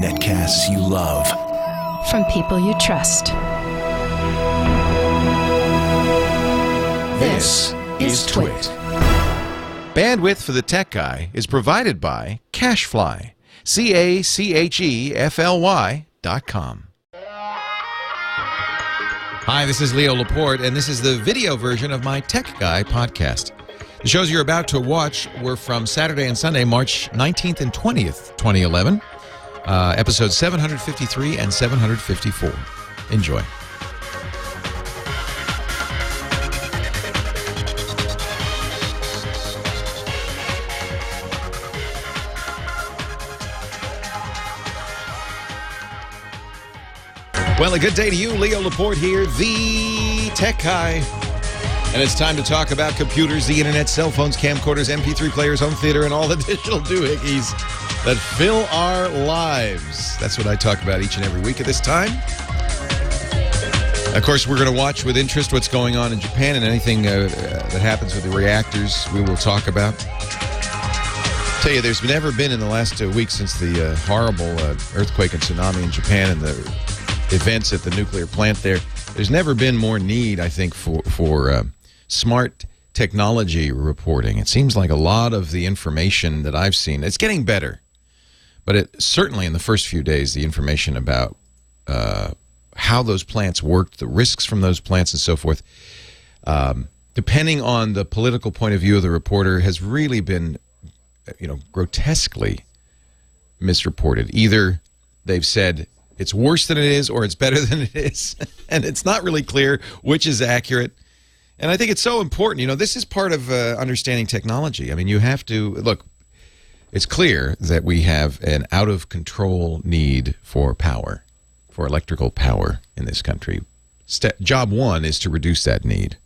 Netcasts you love. From people you trust. This is TWiT. Bandwidth for the Tech Guy is provided by Cachefly. CACHEFLY.com. Hi, this is Leo Laporte, and this is the video version of my Tech Guy podcast. The shows you're about to watch were from Saturday and Sunday, March 19th and 20th, 2011, episodes 753 and 754. Enjoy. Well, a good day to you. Leo Laporte here, the Tech Guy. And it's time to talk about computers, the internet, cell phones, camcorders, MP3 players, home theater, and all the digital doohickeys that fill our lives. That's what I talk about each and every week at this time. Of course, we're going to watch with interest what's going on in Japan, and anything that happens with the reactors we will talk about. I'll tell you, there's never been in the last week since the horrible earthquake and tsunami in Japan and the events at the nuclear plant there. There's never been more need, I think, for smart technology reporting. It seems like a lot of the information that I've seen, it's getting better. But certainly in the first few days, the information about how those plants worked, the risks from those plants and so forth, depending on the political point of view of the reporter, has really been, grotesquely misreported. Either they've said it's worse than it is, or it's better than it is. And it's not really clear which is accurate. And I think it's so important. This is part of understanding technology. I mean, you have to, look, it's clear that we have an out-of-control need for power, for electrical power in this country. Job one is to reduce that need.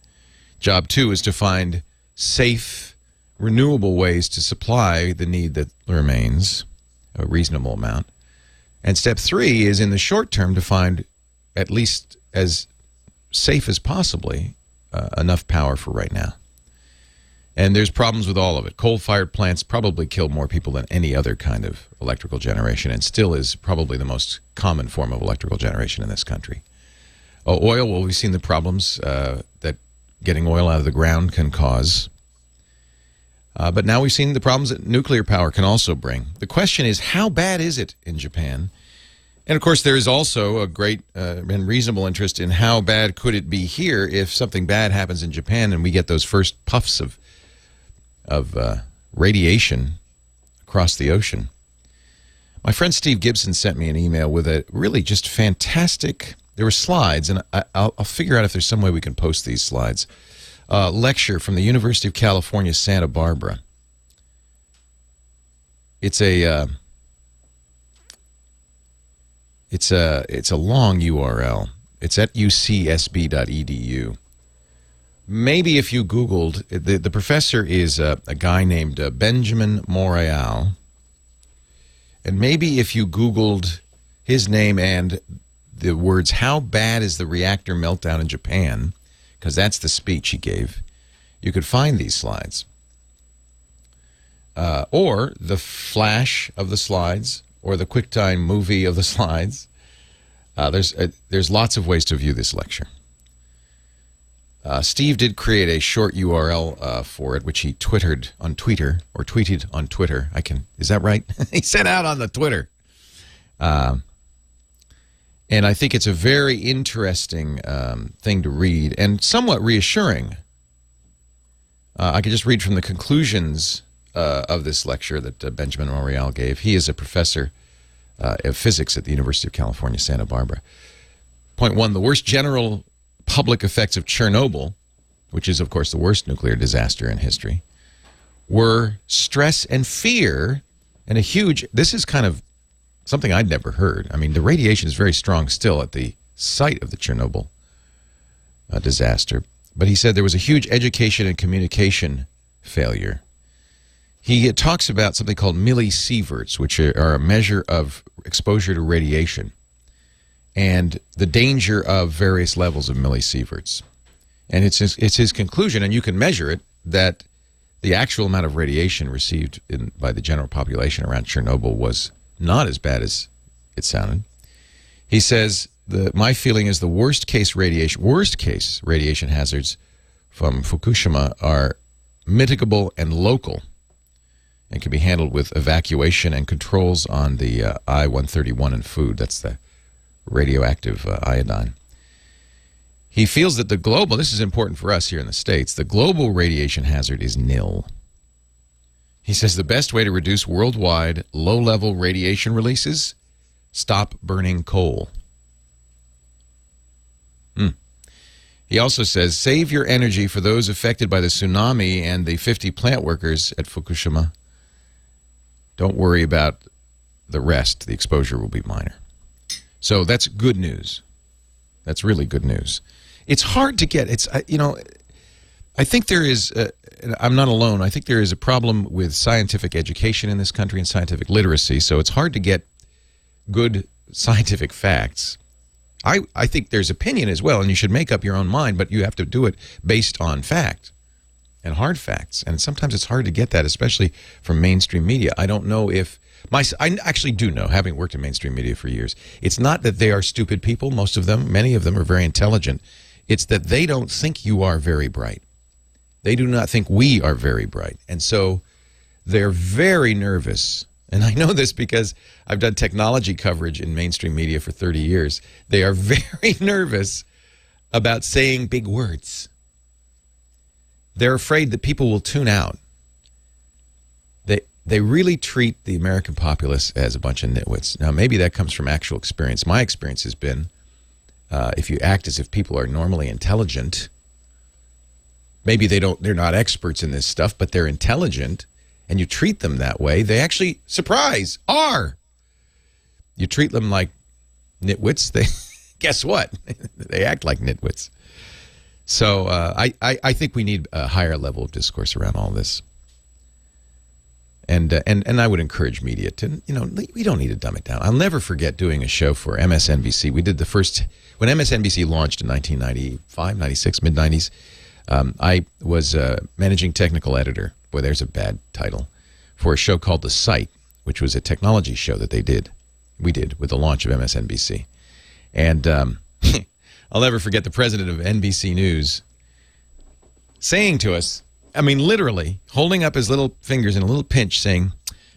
Job two is to find safe, renewable ways to supply the need that remains, a reasonable amount. And step three is, in the short term, to find at least as safe as possibly enough power for right now. And there's problems with all of it. Coal-fired plants probably kill more people than any other kind of electrical generation, and still is probably the most common form of electrical generation in this country. Oil, well, we've seen the problems that getting oil out of the ground can cause. But now we've seen the problems that nuclear power can also bring. The question is, how bad is it in Japan? And, of course, there is also a great and reasonable interest in how bad could it be here if something bad happens in Japan and we get those first puffs of radiation across the ocean. My friend Steve Gibson sent me an email with a really just fantastic, there were slides, and I'll figure out if there's some way we can post these slides. Lecture from the University of California, Santa Barbara. It's a long URL. It's at ucsb.edu. Maybe if you Googled, the professor is a guy named Benjamin Montreal, and maybe if you Googled his name and the words, how bad is the reactor meltdown in Japan, because that's the speech he gave, you could find these slides. Or the flash of the slides, or the QuickTime movie of the slides. There's lots of ways to view this lecture. Steve did create a short URL for it, which he tweeted on Twitter. Is that right? He sent out on the Twitter. And I think it's a very interesting thing to read and somewhat reassuring. I could just read from the conclusions of this lecture that Benjamin Montreal gave. He is a professor of physics at the University of California, Santa Barbara. Point one, the worst general public effects of Chernobyl, which is, of course, the worst nuclear disaster in history, were stress and fear, and this is kind of something I'd never heard. I mean, the radiation is very strong still at the site of the Chernobyl disaster. But he said there was a huge education and communication failure. He talks about something called millisieverts, which are a measure of exposure to radiation and the danger of various levels of millisieverts. And it's his conclusion, and you can measure it, that the actual amount of radiation received by the general population around Chernobyl was not as bad as it sounded. He says, my feeling is the worst case radiation hazards from Fukushima are mitigable and local and can be handled with evacuation and controls on the I-131 in food. That's the radioactive iodine. He feels that the global, this is important for us here in the States, the global radiation hazard is nil. He says the best way to reduce worldwide low-level radiation releases, stop burning coal. He also says, save your energy for those affected by the tsunami and the 50 plant workers at Fukushima. Don't worry about the rest. The exposure will be minor. So that's good news. That's really good news. It's hard to get. I think there is, I'm not alone, I think there is a problem with scientific education in this country and scientific literacy, so it's hard to get good scientific facts. I think there's opinion as well, and you should make up your own mind, but you have to do it based on fact and hard facts. And sometimes it's hard to get that, especially from mainstream media. I don't know if I actually do know, having worked in mainstream media for years, it's not that they are stupid people, most of them, many of them are very intelligent. It's that they don't think you are very bright. They do not think we are very bright. And so they're very nervous. And I know this because I've done technology coverage in mainstream media for 30 years. They are very nervous about saying big words. They're afraid that people will tune out. They really treat the American populace as a bunch of nitwits. Now, maybe that comes from actual experience. My experience has been, if you act as if people are normally intelligent, maybe they're not experts in this stuff, but they're intelligent, and you treat them that way, they actually, surprise, are. You treat them like nitwits, guess what? They act like nitwits. So I think we need a higher level of discourse around all this. And I would encourage media to, we don't need to dumb it down. I'll never forget doing a show for MSNBC. We did the first, when MSNBC launched in 1995, 96, mid-90s, I was managing technical editor. Boy, there's a bad title. For a show called The Site, which was a technology show that we did with the launch of MSNBC. And I'll never forget the president of NBC News saying to us, I mean, literally, holding up his little fingers in a little pinch saying,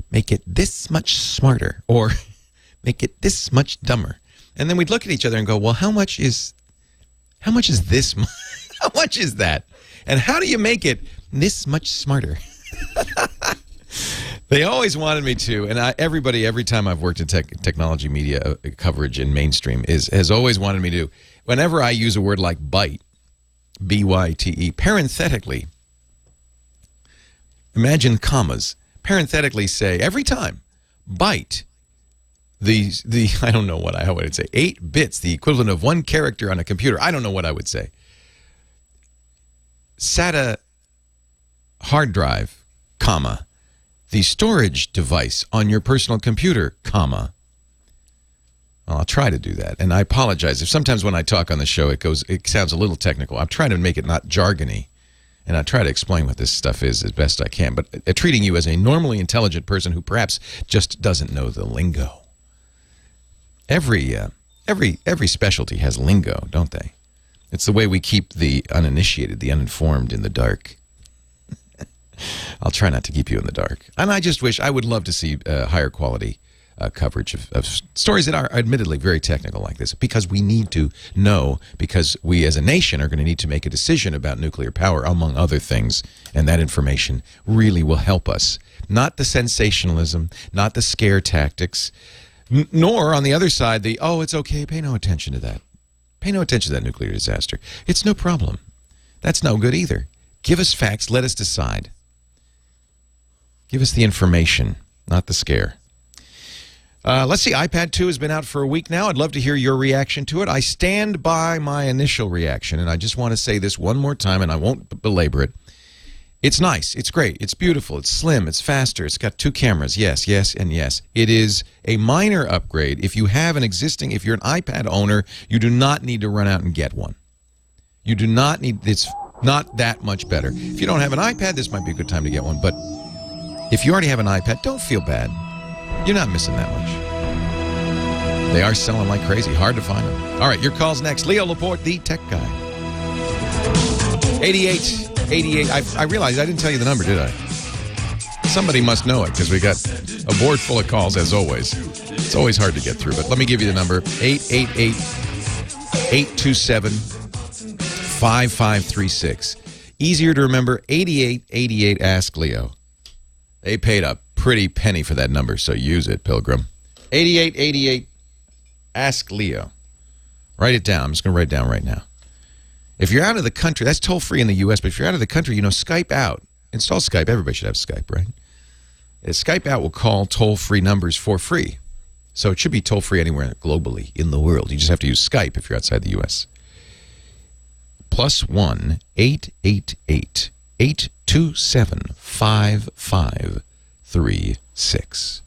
make it this much smarter, or make it this much dumber. And then we'd look at each other and go, well, how much is this? How much is that? And how do you make it this much smarter? They always wanted me to, and every time I've worked in technology media coverage in mainstream has always wanted me to, whenever I use a word like byte, B-Y-T-E, parenthetically, imagine commas, parenthetically say, every time, byte, I don't know what I would say, 8 bits, the equivalent of 1 character on a computer. I don't know what I would say. SATA hard drive, comma, the storage device on your personal computer, comma. Well, I'll try to do that, and I apologize if sometimes when I talk on the show it sounds a little technical. I'm trying to make it not jargony, and I try to explain what this stuff is as best I can, but treating you as a normally intelligent person who perhaps just doesn't know the lingo. Every specialty has lingo, don't they? It's the way we keep the uninitiated, the uninformed in the dark. I'll try not to keep you in the dark. And I would love to see higher quality coverage of stories that are admittedly very technical like this, because we need to know, because we as a nation are going to need to make a decision about nuclear power, among other things, and that information really will help us. Not the sensationalism, not the scare tactics, nor on the other side it's okay, pay no attention to that. Pay no attention to that nuclear disaster. It's no problem. That's no good either. Give us facts, let us decide. Give us the information, not the scare. Let's see, iPad 2 has been out for a week now. I'd love to hear your reaction to it. I stand by my initial reaction, and I just want to say this one more time, and I won't belabor it. It's nice. It's great. It's beautiful. It's slim. It's faster. It's got 2 cameras. Yes, yes, and yes. It is a minor upgrade. If you're an iPad owner, you do not need to run out and get one. You do not need, it's Not that much better. If you don't have an iPad, this might be a good time to get one. But if you already have an iPad, don't feel bad. You're not missing that much. They are selling like crazy. Hard to find them. All right, your call's next. Leo Laporte, the tech guy. 88. I realized I didn't tell you the number, did I? Somebody must know it because we got a board full of calls, as always. It's always hard to get through, but let me give you the number. 888-827-5536. Easier to remember, 8888 Ask Leo. They paid a pretty penny for that number, so use it, Pilgrim. 8888 Ask Leo. Write it down. I'm just going to write it down right now. If you're out of the country, that's toll-free in the U.S., but if you're out of the country, Skype out. Install Skype. Everybody should have Skype, right? Skype out will call toll-free numbers for free. So it should be toll-free anywhere globally in the world. You just have to use Skype if you're outside the U.S. +1 888 827 5536.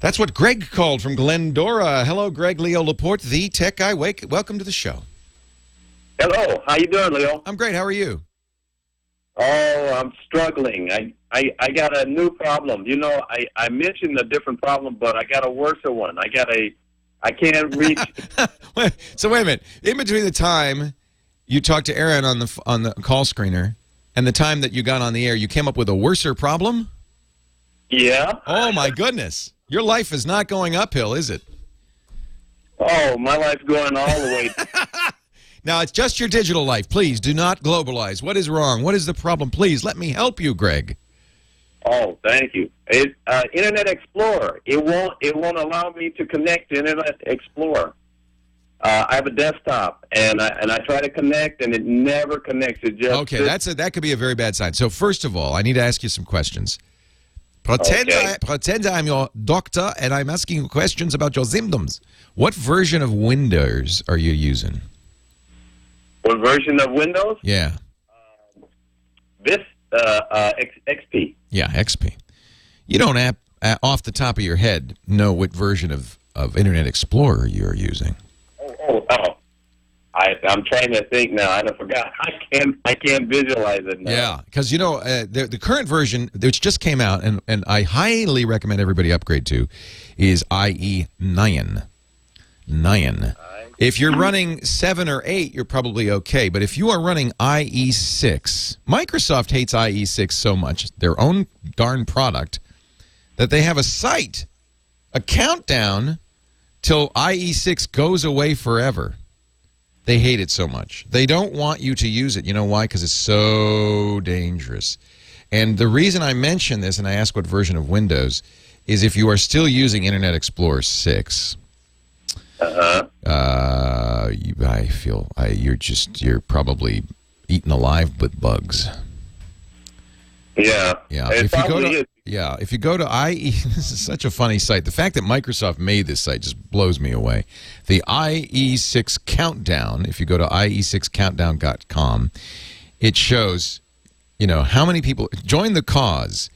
That's what Greg called from Glendora. Hello, Greg. Leo Laporte, the tech guy. Welcome to the show. Hello. How you doing, Leo? I'm great. How are you? Oh, I'm struggling. I got a new problem. I mentioned a different problem, but I got a worse one. I can't reach. So wait a minute. In between the time you talked to Aaron on the call screener and the time that you got on the air, you came up with a worser problem? Yeah. Oh, my goodness. Your life is not going uphill, is it? Oh, my life's going all the way. Now, it's just your digital life. Please do not globalize. What is wrong? What is the problem? Please let me help you, Greg. Oh, thank you. It's Internet Explorer. It won't allow me to connect to Internet Explorer. I have a desktop, and I try to connect, and it never connects. It just okay. That could be a very bad sign. So first of all, I need to ask you some questions. Pretend I'm your doctor, and I'm asking you questions about your symptoms. What version of Windows are you using? What version of Windows? Yeah. XP. Yeah, XP. You don't, off the top of your head, know what version of Internet Explorer you're using. Oh. I'm trying to think now. I forgot. I can't visualize it now. Yeah, because, the current version, which just came out, and I highly recommend everybody upgrade to, is IE 9. 9. If you're running 7 or 8, you're probably okay. But if you are running IE6, Microsoft hates IE6 so much, their own darn product, that they have a site, a countdown till IE6 goes away forever. They hate it so much. They don't want you to use it. You know why? Because it's so dangerous. And the reason I mention this, and I ask what version of Windows, is if you are still using Internet Explorer 6... you're probably eaten alive with bugs. Yeah. Yeah. If you go to IE, this is such a funny site. The fact that Microsoft made this site just blows me away. The IE6 countdown, if you go to ie6countdown.com, it shows, how many people join the cause.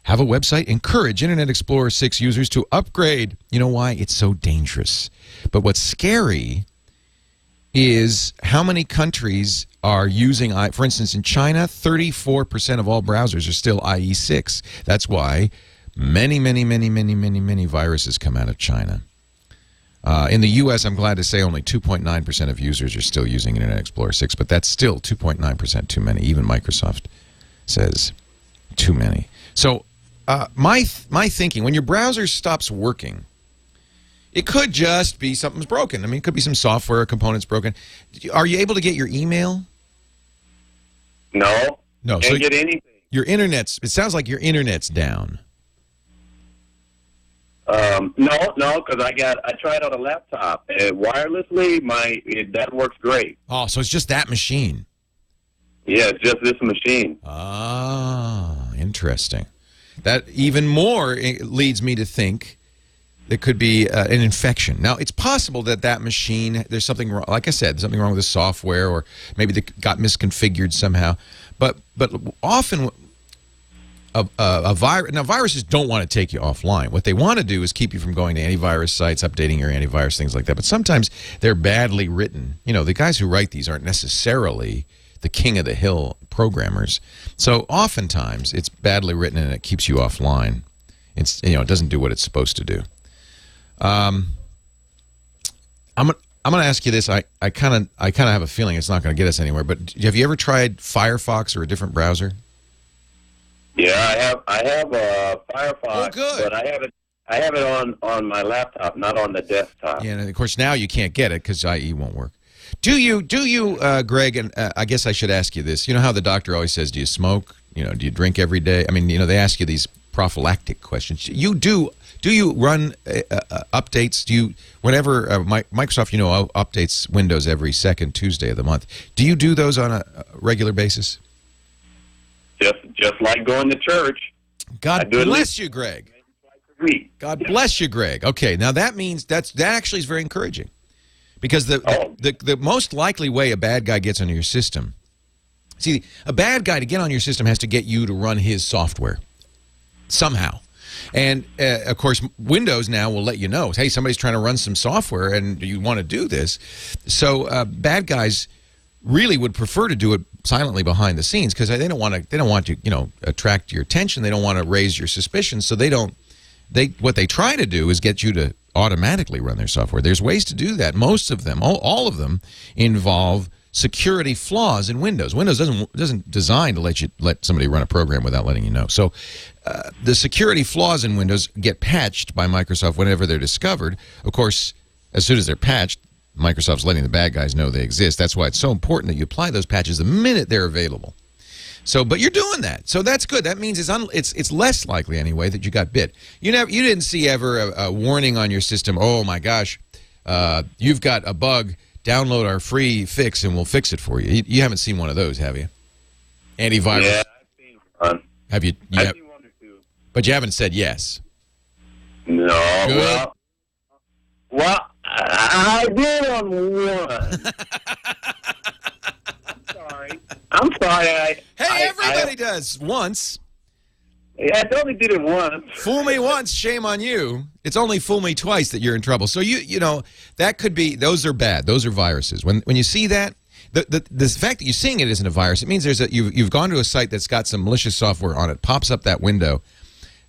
Have a website, encourage Internet Explorer 6 users to upgrade. You know why? It's so dangerous. But what's scary is how many countries are using, for instance, in China, 34% of all browsers are still IE6. That's why many viruses come out of China. In the U.S., I'm glad to say only 2.9% of users are still using Internet Explorer 6, but that's still 2.9% too many. Even Microsoft says too many. So my thinking, when your browser stops working, it could just be something's broken. I mean, it could be some software components broken. Are you able to get your email? No. No. Can't get anything. Your internet's, it sounds like your internet's down. No, because I tried on a laptop. Wirelessly, that works great. Oh, so it's just that machine. Yeah, it's just this machine. Ah, interesting. That even more leads me to think there could be an infection. Now, it's possible that machine, there's something wrong. Like I said, there's something wrong with the software, or maybe they got misconfigured somehow. But often, viruses don't want to take you offline. What they want to do is keep you from going to antivirus sites, updating your antivirus, things like that. But sometimes they're badly written. The guys who write these aren't necessarily the king of the hill programmers. So oftentimes it's badly written and it keeps you offline. It's it doesn't do what it's supposed to do. I'm going to ask you this. I kind of have a feeling it's not going to get us anywhere. But have you ever tried Firefox or a different browser? Yeah, I have Firefox, Oh, good. but I have it on my laptop, not on the desktop. Yeah, and of course now you can't get it because IE won't work. Do you, Greg? And I guess I should ask you this. You know how the doctor always says, "Do you smoke? Do you drink every day?" I mean, they ask you these prophylactic questions. You do. Do you run updates? Do you, whenever Microsoft, updates Windows every second Tuesday of the month? Do you do those on a regular basis? Just like going to church. God bless you, Greg. God bless you, Greg. Okay, now that means that actually is very encouraging, because the most likely way a bad guy gets onto your system. See, a bad guy to get on your system has to get you to run his software somehow. And, of course, Windows now will let you know, hey, somebody's trying to run some software and you want to do this. So bad guys really would prefer to do it silently behind the scenes because they don't want to attract your attention. They don't want to raise your suspicions. So what they try to do is get you to automatically run their software. There's ways to do that. Most of them, all of them, involve security flaws in Windows. Windows doesn't design to let somebody run a program without letting you know. So the security flaws in Windows get patched by Microsoft whenever they're discovered. Of course, as soon as they're patched, Microsoft's letting the bad guys know they exist. That's why it's so important that you apply those patches the minute they're available. So, but you're doing that, so that's good. That means it's less likely anyway that you got bit. You didn't see ever a warning on your system. Oh my gosh, you've got a bug. Download our free fix and we'll fix it for you. You haven't seen one of those, have you? Antivirus. Yeah, I've seen one. Have you? I've seen one or two. But you haven't said yes. No. Good. Well, I did on one. I'm sorry. Hey, everybody does once. Yeah, I only did it once. Fool me once, shame on you. It's only fool me twice that you're in trouble. So that could be, those are bad. Those are viruses. When you see that, the fact that you're seeing it isn't a virus. It means you've gone to a site that's got some malicious software on it, pops up that window.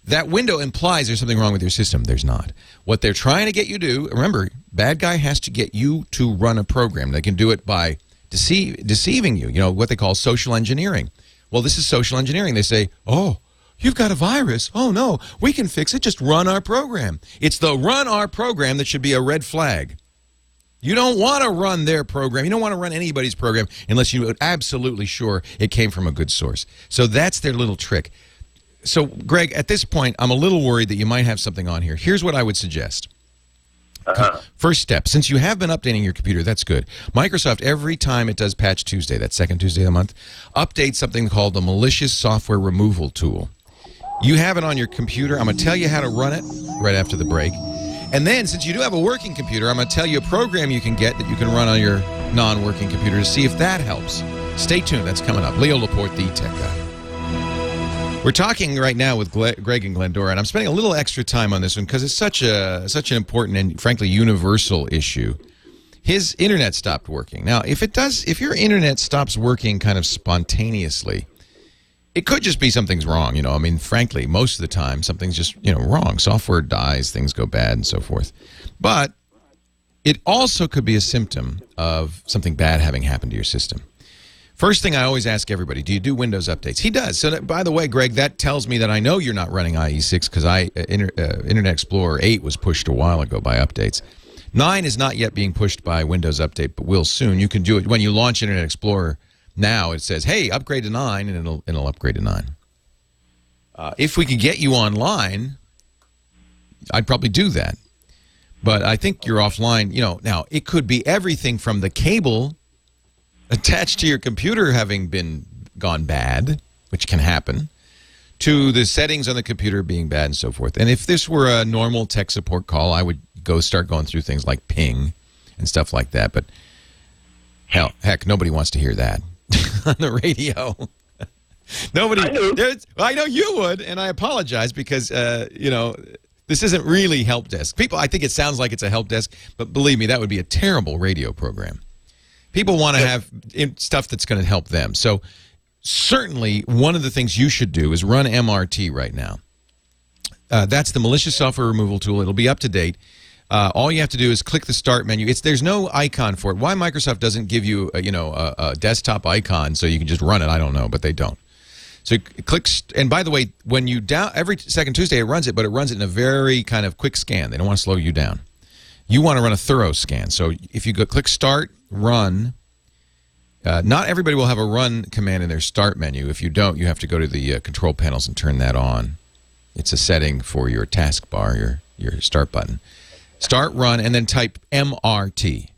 That window implies there's something wrong with your system. There's not. What they're trying to get you to do, remember, bad guy has to get you to run a program. They can do it by deceiving you, what they call social engineering. Well, this is social engineering. They say, oh, you've got a virus. Oh, no, we can fix it. Just run our program. It's the run our program that should be a red flag. You don't want to run their program. You don't want to run anybody's program unless you're absolutely sure it came from a good source. So that's their little trick. So, Greg, at this point, I'm a little worried that you might have something on here. Here's what I would suggest. First step, since you have been updating your computer, that's good. Microsoft, every time it does Patch Tuesday, that second Tuesday of the month, updates something called the Malicious Software Removal Tool. You have it on your computer. I'm going to tell you how to run it right after the break. And then, since you do have a working computer, I'm going to tell you a program you can get that you can run on your non-working computer to see if that helps. Stay tuned. That's coming up. Leo Laporte, the Tech Guy. We're talking right now with Greg and Glendora, and I'm spending a little extra time on this one because it's such an important and, frankly, universal issue. His internet stopped working. Now, if your internet stops working kind of spontaneously, it could just be something's wrong, I mean, frankly, most of the time, something's just, wrong. Software dies, things go bad, and so forth. But it also could be a symptom of something bad having happened to your system. First thing I always ask everybody, do you do Windows updates? He does. So, by the way, Greg, that tells me that I know you're not running IE6 because Internet Explorer 8 was pushed a while ago by updates. 9 is not yet being pushed by Windows Update, but will soon. You can do it when you launch Internet Explorer. Now it says, hey, upgrade to 9, and it'll upgrade to 9. If we could get you online, I'd probably do that. But I think you're offline. Now, it could be everything from the cable attached to your computer having gone bad, which can happen, to the settings on the computer being bad and so forth. And if this were a normal tech support call, I would start going through things like ping and stuff like that. But heck, nobody wants to hear that on the radio. Nobody. I know you would, and I apologize because this isn't really help desk. I think it sounds like it's a help desk, but believe me, that would be a terrible radio program. People want to have stuff that's going to help them. So certainly one of the things you should do is run MRT right now. That's the malicious software removal tool. It'll be up to date. All you have to do is click the start menu. There's no icon for it. Why Microsoft doesn't give you a desktop icon so you can just run it, I don't know, but they don't. So click, and by the way, when you every second Tuesday it runs it, but it runs it in a very kind of quick scan. They don't want to slow you down. You want to run a thorough scan. So if you go click start, run. Not everybody will have a run command in their start menu. If you don't, you have to go to the control panels and turn that on. It's a setting for your taskbar, your start button. Start, run, and then type MRT.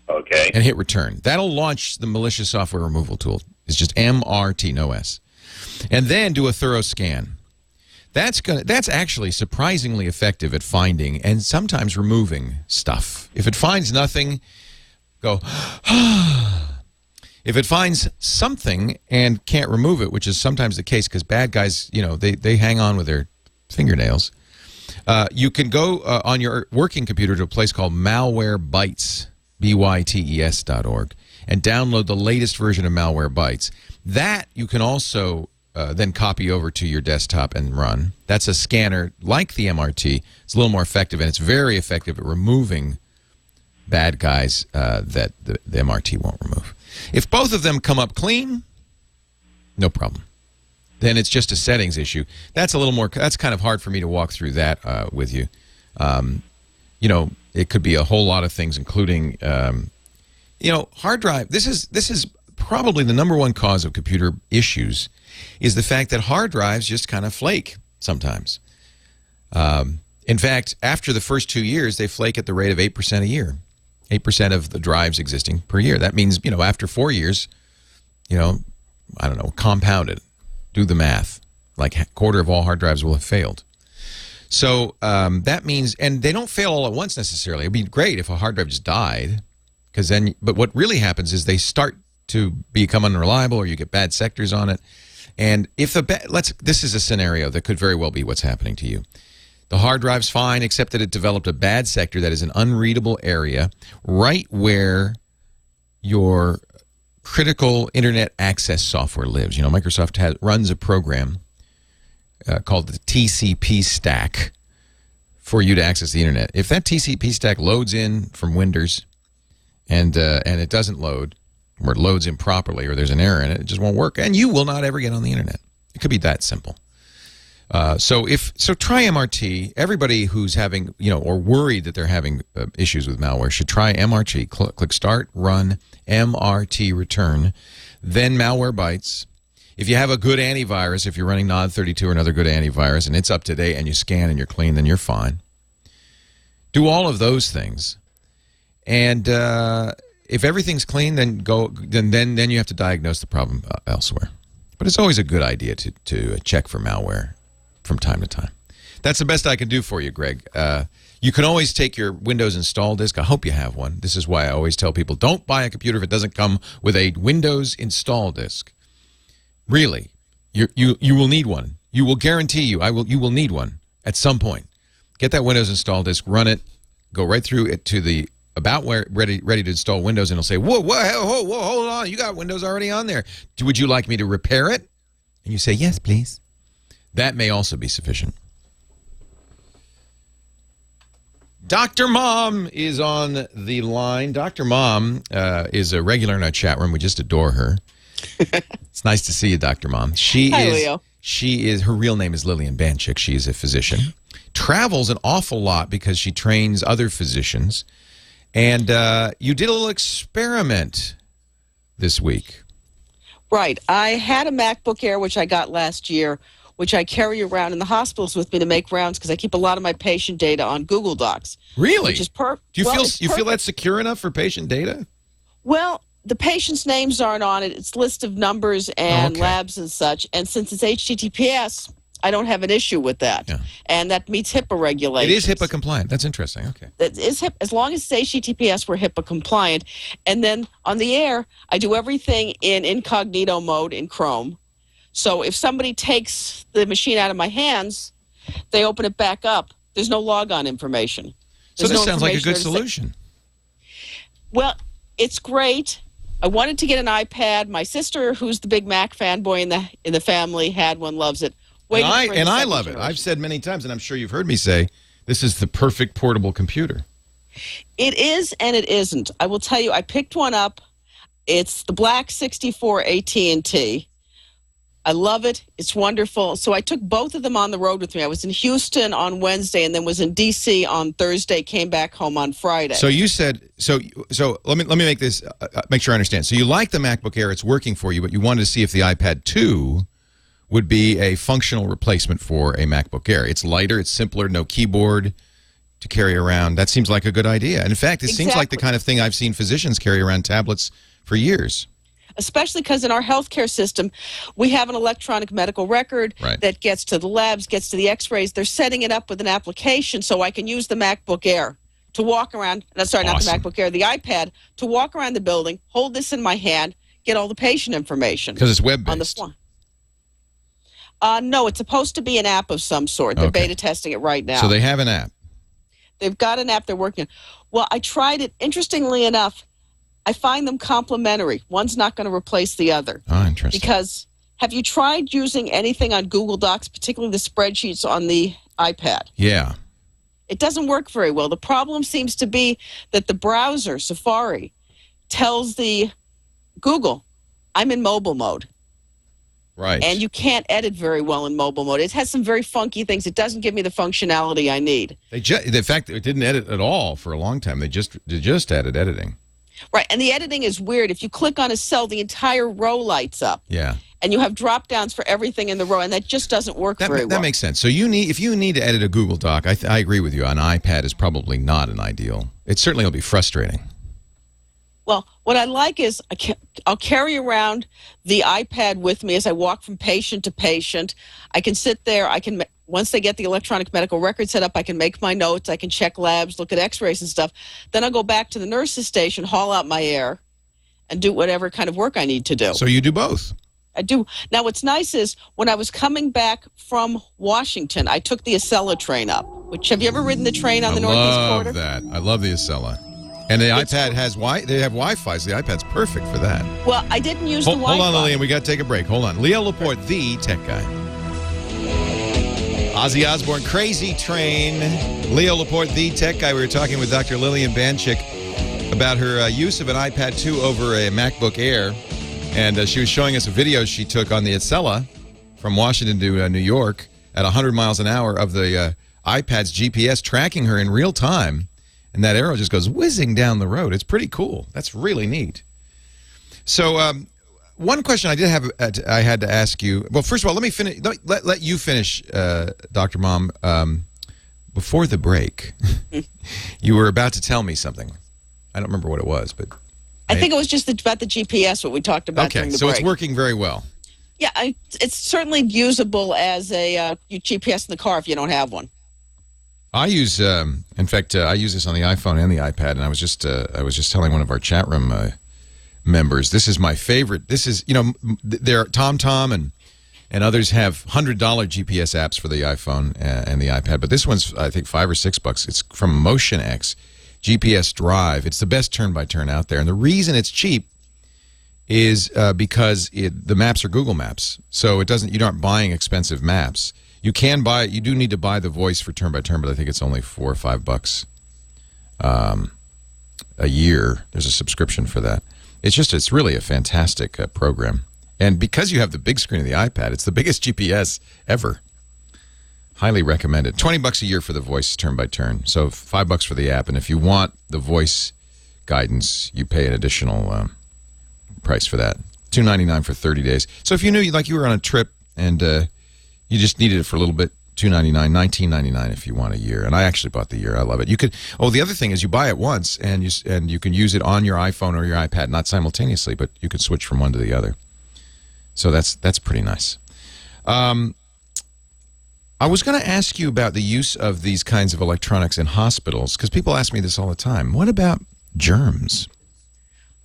Okay. And hit return. That'll launch the malicious software removal tool. It's just MRT, no S. And then do a thorough scan. That's actually surprisingly effective at finding and sometimes removing stuff. If it finds nothing, go, If it finds something and can't remove it, which is sometimes the case because bad guys, they hang on with their fingernails, you can go on your working computer to a place called Malwarebytes, bytes.org, and download the latest version of Malwarebytes. That you can also then copy over to your desktop and run. That's a scanner like the MRT. It's a little more effective, and it's very effective at removing bad guys that the MRT won't remove. If both of them come up clean, no problem. Then it's just a settings issue. That's a little more. That's kind of hard for me to walk through that with you. It could be a whole lot of things, including, hard drive. This is probably the number one cause of computer issues, is the fact that hard drives just kind of flake sometimes. In fact, after the first 2 years, they flake at the rate of 8% a year. 8% of the drives existing per year. That means, after 4 years, compounded. Do the math. Like a quarter of all hard drives will have failed. So that means, and they don't fail all at once necessarily. It'd be great if a hard drive just died, but what really happens is they start to become unreliable, or you get bad sectors on it. And if this is a scenario that could very well be what's happening to you. The hard drive's fine, except that it developed a bad sector that is an unreadable area right where your critical internet access software lives. Microsoft runs a program called the TCP stack for you to access the internet. If that TCP stack loads in from Windows and it doesn't load, or it loads improperly, or there's an error in it, it just won't work, and you will not ever get on the internet. It could be that simple. So try MRT. Everybody who's having, or worried that they're having issues with malware should try MRT. Click Start, Run, MRT, Return, then Malwarebytes. If you have a good antivirus, if you're running Nod32 or another good antivirus, and it's up to date, and you scan and you're clean, then you're fine. Do all of those things, and if everything's clean, then then you have to diagnose the problem elsewhere. But it's always a good idea to check for malware from time to time. That's the best I can do for you, Greg. You can always take your Windows install disk. I hope you have one. This is why I always tell people, don't buy a computer if it doesn't come with a Windows install disk. Really, you will need one. You will guarantee you will need one at some point. Get that Windows install disk, run it, go right through it to the about where ready to install Windows, and it'll say, whoa, hold on, you got Windows already on there. Would you like me to repair it? And you say, yes, please. That may also be sufficient. Dr. Mom is on the line. Dr. Mom is a regular in our chat room. We just adore her. It's nice to see you, Dr. Mom. Hi, Leo. Her real name is Lillian Banchik. She is a physician. Travels an awful lot because she trains other physicians. And you did a little experiment this week. Right. I had a MacBook Air, which I got last year, which I carry around in the hospitals with me to make rounds because I keep a lot of my patient data on Google Docs. Really? Which is Do you feel that's secure enough for patient data? Well, the patient's names aren't on it. It's list of numbers and labs and such. And since it's HTTPS, I don't have an issue with that. Yeah. And that meets HIPAA regulations. It is HIPAA compliant. That's interesting. Okay. That is as long as it's HTTPS, we're HIPAA compliant. And then on the Air, I do everything in incognito mode in Chrome. So if somebody takes the machine out of my hands, they open it back up. There's no logon information. So this sounds like a good solution. Well, It's great. I wanted to get an iPad. My sister, who's the big Mac fanboy in the family, had one, loves it. I love it. I've said many times, and I'm sure you've heard me say, this is the perfect portable computer. It is and it isn't. I will tell you, I picked one up. It's the Black 64 AT&T. I love it. It's wonderful. So I took both of them on the road with me. I was in Houston on Wednesday and then was in D.C. on Thursday, came back home on Friday. So you said, so let me make this, make sure I understand. So you like the MacBook Air, it's working for you, but you wanted to see if the iPad 2 would be a functional replacement for a MacBook Air. It's lighter, it's simpler, no keyboard to carry around. That seems like a good idea. And in fact, it seems like the kind of thing I've seen physicians carry around tablets for years. Especially because in our healthcare system, we have an electronic medical record that gets to the labs, gets to the x-rays. They're setting it up with an application so I can use the MacBook Air to walk around. Sorry, not the MacBook Air, the iPad, to walk around the building, hold this in my hand, get all the patient information. Because it's web-based. On the fly. No, it's supposed to be an app of some sort. They're beta testing it right now. So they have an app. They've got an app they're working on. Well, I tried it. Interestingly enough, I find them complementary. One's not going to replace the other. Oh, interesting. Because have you tried using anything on Google Docs, particularly the spreadsheets on the iPad? Yeah. It doesn't work very well. The problem seems to be that the browser, Safari, tells the Google, I'm in mobile mode. Right. And you can't edit very well in mobile mode. It has some very funky things. It doesn't give me the functionality I need. In fact, it didn't edit at all for a long time. They just added editing. Right, and the editing is weird. If you click on a cell, the entire row lights up. Yeah. And you have drop-downs for everything in the row, and that just doesn't work very well. That makes sense. So if you need to edit a Google Doc, I agree with you. An iPad is probably not an ideal. It certainly will be frustrating. Well, what I like is I'll carry around the iPad with me as I walk from patient to patient. I can sit there. Once they get the electronic medical record set up, I can make my notes. I can check labs, look at x-rays and stuff. Then I'll go back to the nurse's station, haul out my Air, and do whatever kind of work I need to do. So you do both? I do. Now, what's nice is when I was coming back from Washington, I took the Acela train up. Have you ever ridden the train on the Northeast Corridor? I love that. I love the Acela. And the iPad they have Wi-Fi, so the iPad's perfect for that. Well, I didn't use the Wi-Fi. Hold on, Lillian. We got to take a break. Hold on. Leo Laporte, the tech guy. Ozzy Osbourne, Crazy Train. Leo Laporte, the tech guy. We were talking with Dr. Lillian Banchik about her use of an iPad 2 over a MacBook Air. And she was showing us a video she took on the Acela from Washington to New York at 100 miles an hour of the iPad's GPS tracking her in real time. And that arrow just goes whizzing down the road. It's pretty cool. That's really neat. So one question I did have, I had to ask you. Well, first of all, let me finish. Let you finish, Dr. Mom. Before the break, you were about to tell me something. I don't remember what it was, but I think it was just about the GPS, what we talked about during the break. Okay, so it's working very well. Yeah, it's certainly usable as a GPS in the car if you don't have one. I use, in fact, I use this on the iPhone and the iPad, and I was just telling one of our chat room members, this is my favorite. This is, there TomTom and others have $100 GPS apps for the iPhone and the iPad, but this one's I think $5 or $6. It's from MotionX, GPS Drive. It's the best turn-by-turn out there, and the reason it's cheap is because the maps are Google Maps, so you aren't buying expensive maps. You do need to buy the voice for turn-by-turn, but I think it's only $4 or $5 a year. There's a subscription for that. It's really a fantastic program. And because you have the big screen of the iPad, it's the biggest GPS ever. Highly recommended. $20 a year for the voice turn-by-turn. So $5 for the app. And if you want the voice guidance, you pay an additional price for that. $2.99 for 30 days. So if you knew you were on a trip and you just needed it for a little bit, $2.99, $19.99 if you want a year. And I actually bought the year. I love it. You could. Oh, the other thing is you buy it once and you can use it on your iPhone or your iPad, not simultaneously, but you can switch from one to the other. So that's pretty nice. I was going to ask you about the use of these kinds of electronics in hospitals because people ask me this all the time. What about germs?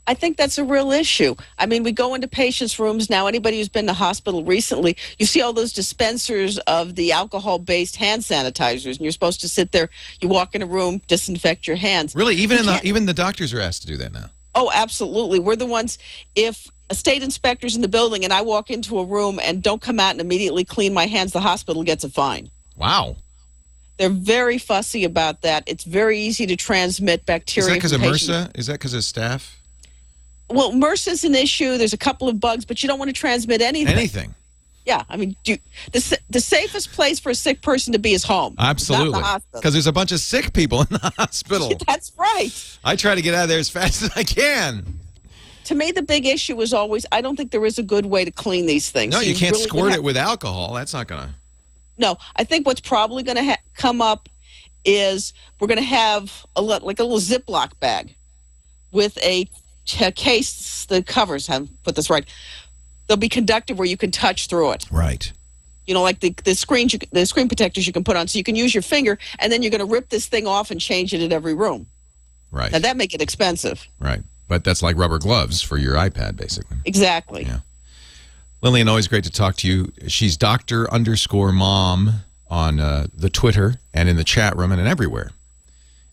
I think that's a real issue. I mean, we go into patients' rooms now. Anybody who's been to hospital recently, you see all those dispensers of the alcohol-based hand sanitizers, and you're supposed to sit there. You walk in a room, disinfect your hands. Really, even the doctors are asked to do that now. Oh, absolutely. We're the ones, if a state inspector's in the building and I walk into a room and don't come out and immediately clean my hands, the hospital gets a fine. Wow. They're very fussy about that. It's very easy to transmit bacteria. Is that because of from MRSA? Is that because of staff? Well, MRSA's an issue. There's a couple of bugs, but you don't want to transmit anything. Anything. Yeah, I mean, the safest place for a sick person to be is home. Absolutely. Not in the hospital. Because there's a bunch of sick people in the hospital. That's right. I try to get out of there as fast as I can. To me, the big issue is always, I don't think there is a good way to clean these things. No, you can't really squirt it with alcohol. That's not going to... No, I think what's probably going to come up is we're going to have like a little Ziploc bag with a case, the covers, I haven't put this right. They'll be conductive where you can touch through it. Right. You know, like the screen protectors you can put on, so you can use your finger, and then you're going to rip this thing off and change it at every room. Right. Now, that make it expensive. Right. But that's like rubber gloves for your iPad, basically. Exactly. Yeah. Lillian, always great to talk to you. She's Dr._mom on the Twitter and in the chat room and everywhere.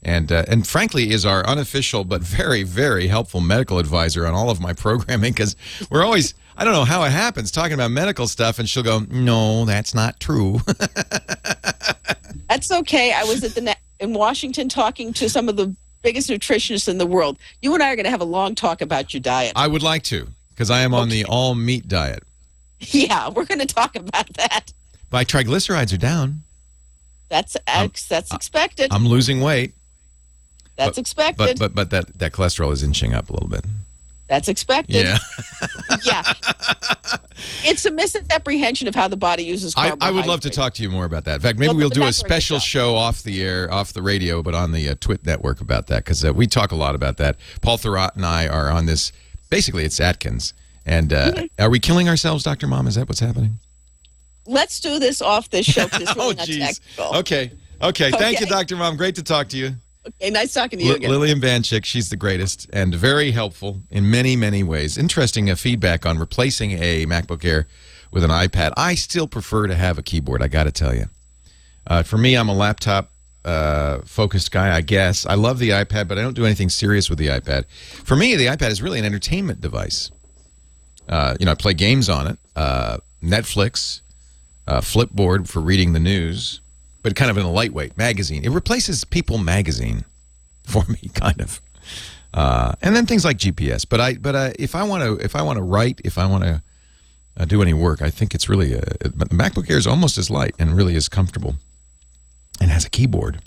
And frankly is our unofficial but very, very helpful medical advisor on all of my programming, because we're always, I don't know how it happens, talking about medical stuff, and she'll go, no, that's not true. That's okay. I was in Washington talking to some of the biggest nutritionists in the world. You and I are going to have a long talk about your diet. I would like to, because I am on the all-meat diet. Yeah, we're going to talk about that. My triglycerides are down. That's expected. I'm losing weight. That's expected. But that cholesterol is inching up a little bit. That's expected. Yeah. Yeah. It's a misapprehension of how the body uses carbohydrates. I would love to talk to you more about that. In fact, maybe we'll do a special show off the air, off the radio, but on the TWiT network about that, because we talk a lot about that. Paul Thurrott and I are on this. Basically, it's Atkins. And are we killing ourselves, Dr. Mom? Is that what's happening? Let's do this off this show, because it's really not technical. Okay. Thank you, Dr. Mom. Great to talk to you. Okay, nice talking to you again. Lillian Banchik, she's the greatest and very helpful in many, many ways. Interesting feedback on replacing a MacBook Air with an iPad. I still prefer to have a keyboard, I got to tell you. For me, I'm a laptop focused guy, I guess. I love the iPad, but I don't do anything serious with the iPad. For me, the iPad is really an entertainment device. I play games on it, Netflix, Flipboard for reading the news, but kind of in a lightweight magazine. It replaces People magazine for me, kind of. And then things like GPS. But if I want to write, if I want to do any work, I think it's really the MacBook Air is almost as light and really is comfortable, and has a keyboard.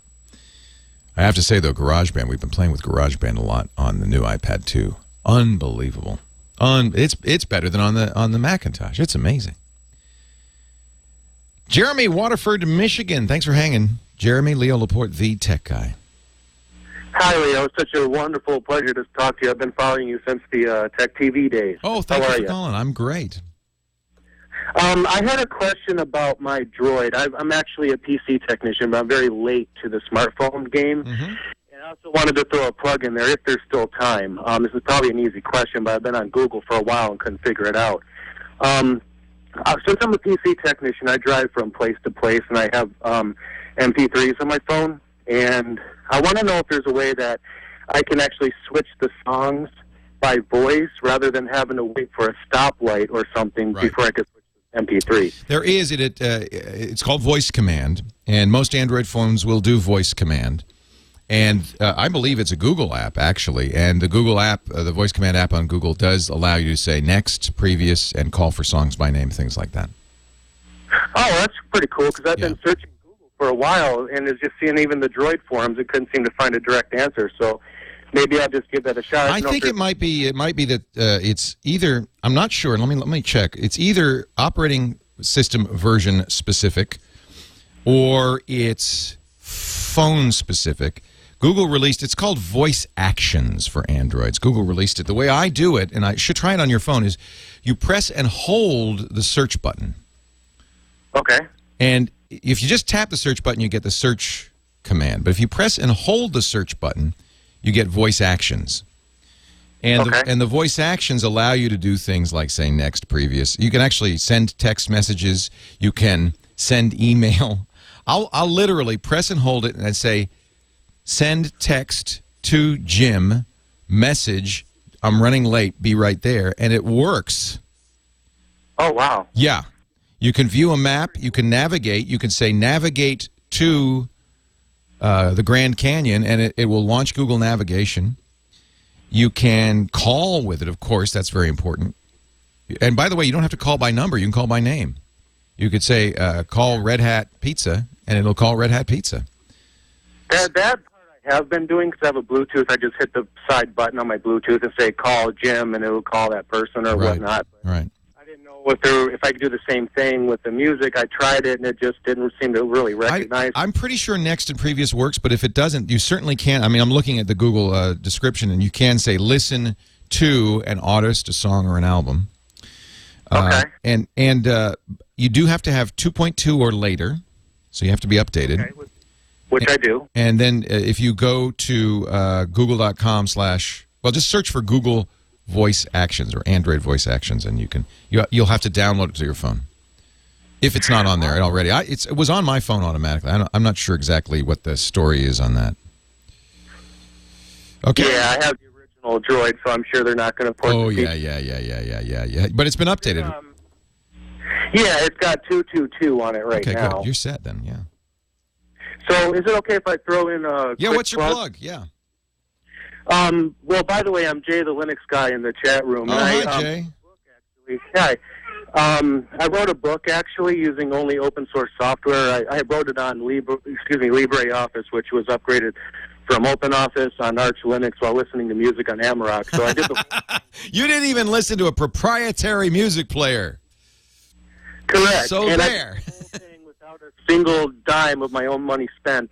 I have to say though, GarageBand. We've been playing with GarageBand a lot on the new iPad 2. Unbelievable. It's better than on the Macintosh. It's amazing. Jeremy, Waterford, Michigan. Thanks for hanging. Jeremy, Leo Laporte, the tech guy. Hi, Leo. It's such a wonderful pleasure to talk to you. I've been following you since the Tech TV days. Oh, thank you for calling. I'm great. I had a question about my Droid. I'm actually a PC technician, but I'm very late to the smartphone game. Mm-hmm. And I also wanted to throw a plug in there if there's still time. This is probably an easy question, but I've been on Google for a while and couldn't figure it out. Since I'm a PC technician, I drive from place to place, and I have MP3s on my phone. And I want to know if there's a way that I can actually switch the songs by voice rather than having to wait for a stoplight or something before I could switch to MP3. There is. It's called voice command, and most Android phones will do voice command. And I believe it's a Google app, actually. And the Google app, the voice command app on Google, does allow you to say next, previous, and call for songs by name, things like that. Oh, that's pretty cool, because I've been searching Google for a while, and is just seeing even the Droid forums, it couldn't seem to find a direct answer. So maybe I'll just give that a shot. I think it might be that it's either, I'm not sure, let me check. It's either operating system version specific, or it's phone specific. Google released, it's called Voice Actions for Androids. Google released it. The way I do it, and I should try it on your phone, is you press and hold the search button. Okay. And if you just tap the search button, you get the search command. But if you press and hold the search button, you get Voice Actions. And, the Voice Actions allow you to do things like say next, previous. You can actually send text messages. You can send email. I'll literally press and hold it and say, send text to Jim, message, I'm running late. Be right there. And it works. Oh, wow. Yeah. You can view a map. You can navigate. You can say navigate to the Grand Canyon, and it will launch Google Navigation. You can call with it, of course. That's very important. And by the way, you don't have to call by number. You can call by name. You could say, call Red Hat Pizza, and it'll call Red Hat Pizza. That part I have been doing because I have a Bluetooth. I just hit the side button on my Bluetooth and say, call Jim, and it'll call that person or whatnot. Right. I didn't know if I could do the same thing with the music. I tried it, and it just didn't seem to really recognize. I'm pretty sure Next and Previous works, but if it doesn't, you certainly can. I mean, I'm looking at the Google description, and you can say, listen to an artist, a song, or an album. Okay. And you do have to have 2.2 or later, so you have to be updated. Okay. Which I do. And then if you go to google.com/ well, just search for Google Voice Actions or Android Voice Actions, and you'll have to download it to your phone. If it's not on there already. It was on my phone automatically. I'm not sure exactly what the story is on that. Okay. Yeah, I have the original Droid, so I'm sure they're not going to port Oh, the yeah. But it's been updated. Yeah, it's got 222 on it right now. Okay, good. You're set then, yeah. So is it okay if I throw in a quick what's your plug? Yeah. Well, by the way, I'm Jay, the Linux guy in the chat room. Oh, and hi, Jay. Hi. I wrote a book, actually, using only open source software. I wrote it on LibreOffice, which was upgraded from OpenOffice on Arch Linux while listening to music on Amarok. So I did the You didn't even listen to a proprietary music player. Correct. So and there. I did the whole thing without a single dime of my own money spent.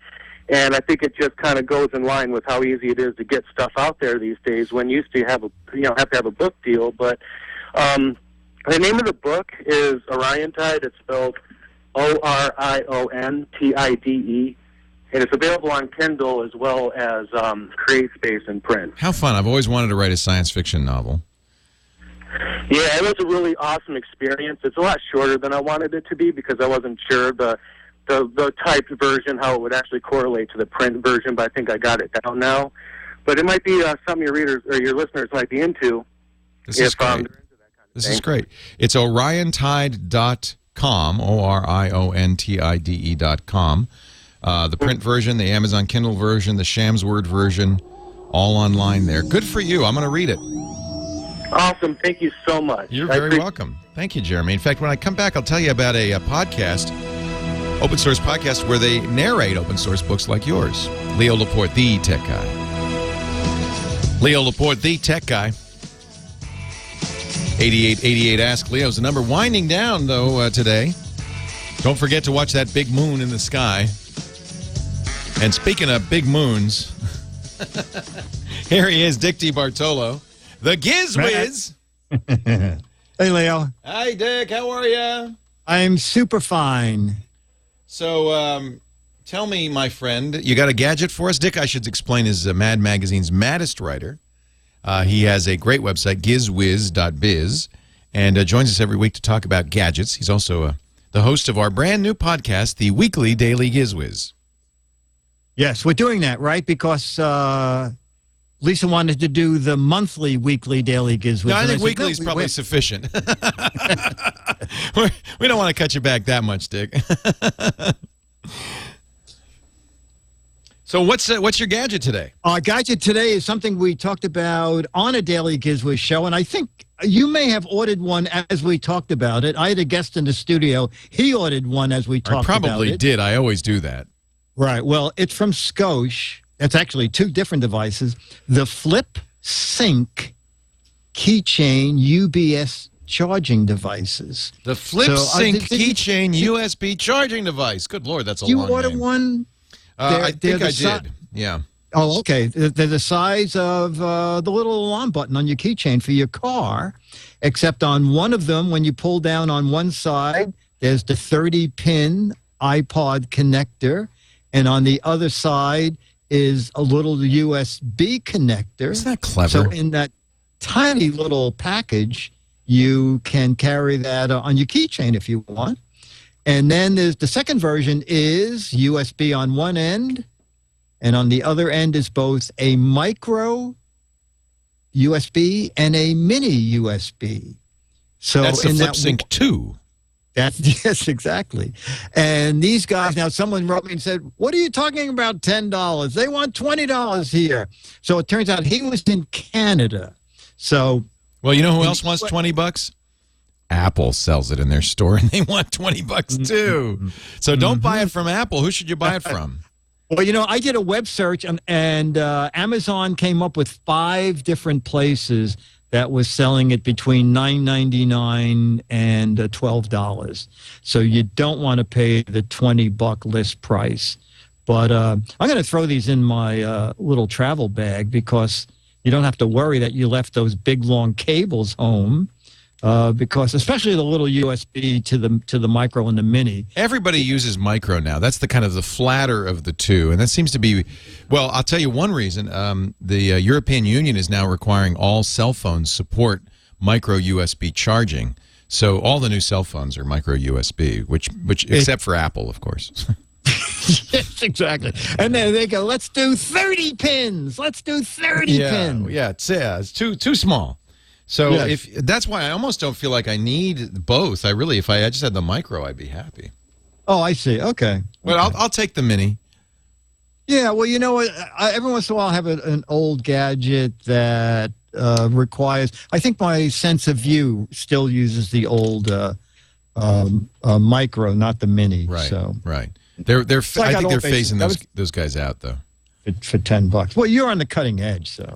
And I think it just kind of goes in line with how easy it is to get stuff out there these days. When you used to have to have a book deal, but the name of the book is Oriontide. It's spelled ORIONTIDE, and it's available on Kindle as well as CreateSpace and print. How fun! I've always wanted to write a science fiction novel. Yeah, it was a really awesome experience. It's a lot shorter than I wanted it to be because I wasn't sure the typed version, how it would actually correlate to the print version, but I think I got it down now. But it might be something your readers or your listeners might be into. This is great. This is great. It's oriontide.com, ORIONTIDE.com. The print version, the Amazon Kindle version, the Shams Word version, all online there. Good for you. I'm going to read it. Awesome. Thank you so much. You're very welcome. Thank you, Jeremy. In fact, when I come back, I'll tell you about a podcast, open source podcast, where they narrate open source books like yours. Leo Laporte, the tech guy. Leo Laporte, the tech guy. 8888 Ask Leo's the number. Winding down, though, today. Don't forget to watch that big moon in the sky. And speaking of big moons, here he is, Dick DiBartolo, the Giz Wiz. Hey, Leo. Hi, Dick. How are you? I'm super fine. So, tell me, my friend, you got a gadget for us? Dick, I should explain, is Mad Magazine's maddest writer. He has a great website, gizwiz.biz, and joins us every week to talk about gadgets. He's also the host of our brand new podcast, the Weekly Daily Gizwiz. Yes, we're doing that, right? Because Lisa wanted to do the monthly, weekly, daily Gizwiz. No, I think weekly is probably sufficient. We don't want to cut you back that much, Dick. So what's your gadget today? Our gadget today is something we talked about on a Daily Gizwiz show, and I think you may have ordered one as we talked about it. I had a guest in the studio. He ordered one as we talked about it. I probably did. I always do that. Right. Well, it's from Scosche. It's actually two different devices. The Flip Sync keychain UBS charging devices. The Flip Sync keychain USB charging device. Good Lord, that's a long name. You order one? I think I did. Yeah. Oh, okay. They're the size of the little alarm button on your keychain for your car, except on one of them, when you pull down on one side, there's the 30-pin iPod connector, and on the other side is a little USB connector. Isn't that clever? So in that tiny little package, you can carry that on your keychain if you want. And then there's the second version is USB on one end, and on the other end is both a micro USB and a mini USB. So That's the in FlipSync 2. Yes, exactly. And these guys, now someone wrote me and said, what are you talking about $10? They want $20 here. So it turns out he was in Canada. So, well, you know who else wants $20? Apple sells it in their store, and they want $20 too. So don't buy it from Apple. Who should you buy it from? Well, you know, I did a web search, and Amazon came up with 5 different places that was selling it between $9.99 and $12. So you don't want to pay the $20 list price. But I'm going to throw these in my little travel bag because you don't have to worry that you left those big long cables home. Because especially the little USB to the micro and the mini. Everybody uses micro now. That's the kind of the flatter of the two, and that seems to be. Well, I'll tell you one reason. The European Union is now requiring all cell phones support micro USB charging. So all the new cell phones are micro USB, which except for Apple, of course. Yes, exactly. And then they go, let's do 30 pins. Let's do 30 pins. Yeah, it's too small. So yes. if that's why I almost don't feel like I need both. If I just had the micro, I'd be happy. Oh, I see. Okay. But okay. I'll take the mini. Yeah, well, you know what? Every once in a while I have an old gadget that requires, I think my sense of view still uses the old micro, not the mini. Right, so. right. I think they're phasing those guys out, though. For $10. Well, you're on the cutting edge, so.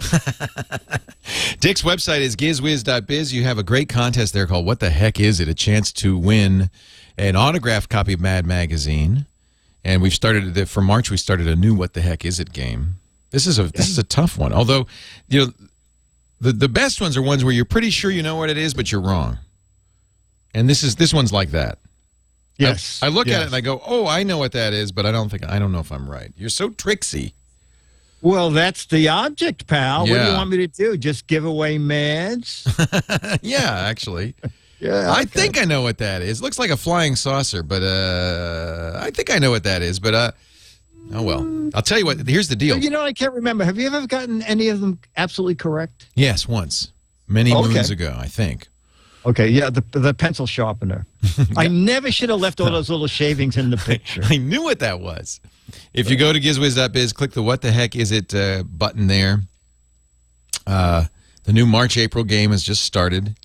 Dick's website is gizwiz.biz. You have a great contest there called What the Heck Is It? A chance to win an autographed copy of Mad Magazine. And we've started, for March, we started a new What the Heck Is It game. This is a tough one. Although, you know, the best ones are ones where you're pretty sure you know what it is, but you're wrong. And this one's like that. Yes. I look at it and I go, oh, I know what that is, but I don't know if I'm right. You're so tricksy. Well, that's the object, pal. Yeah. What do you want me to do? Just give away mads? Yeah, actually. Yeah, I think I know what that is. Looks like a flying saucer, but I think I know what that is. But oh well. I'll tell you what. Here's the deal. You know, I can't remember. Have you ever gotten any of them absolutely correct? Yes, once, many moons ago, I think. Okay, yeah, the pencil sharpener. I never should have left all those little shavings in the picture. I knew what that was. If you go to gizwiz.biz, click the What the Heck Is It button there. The new March-April game has just started.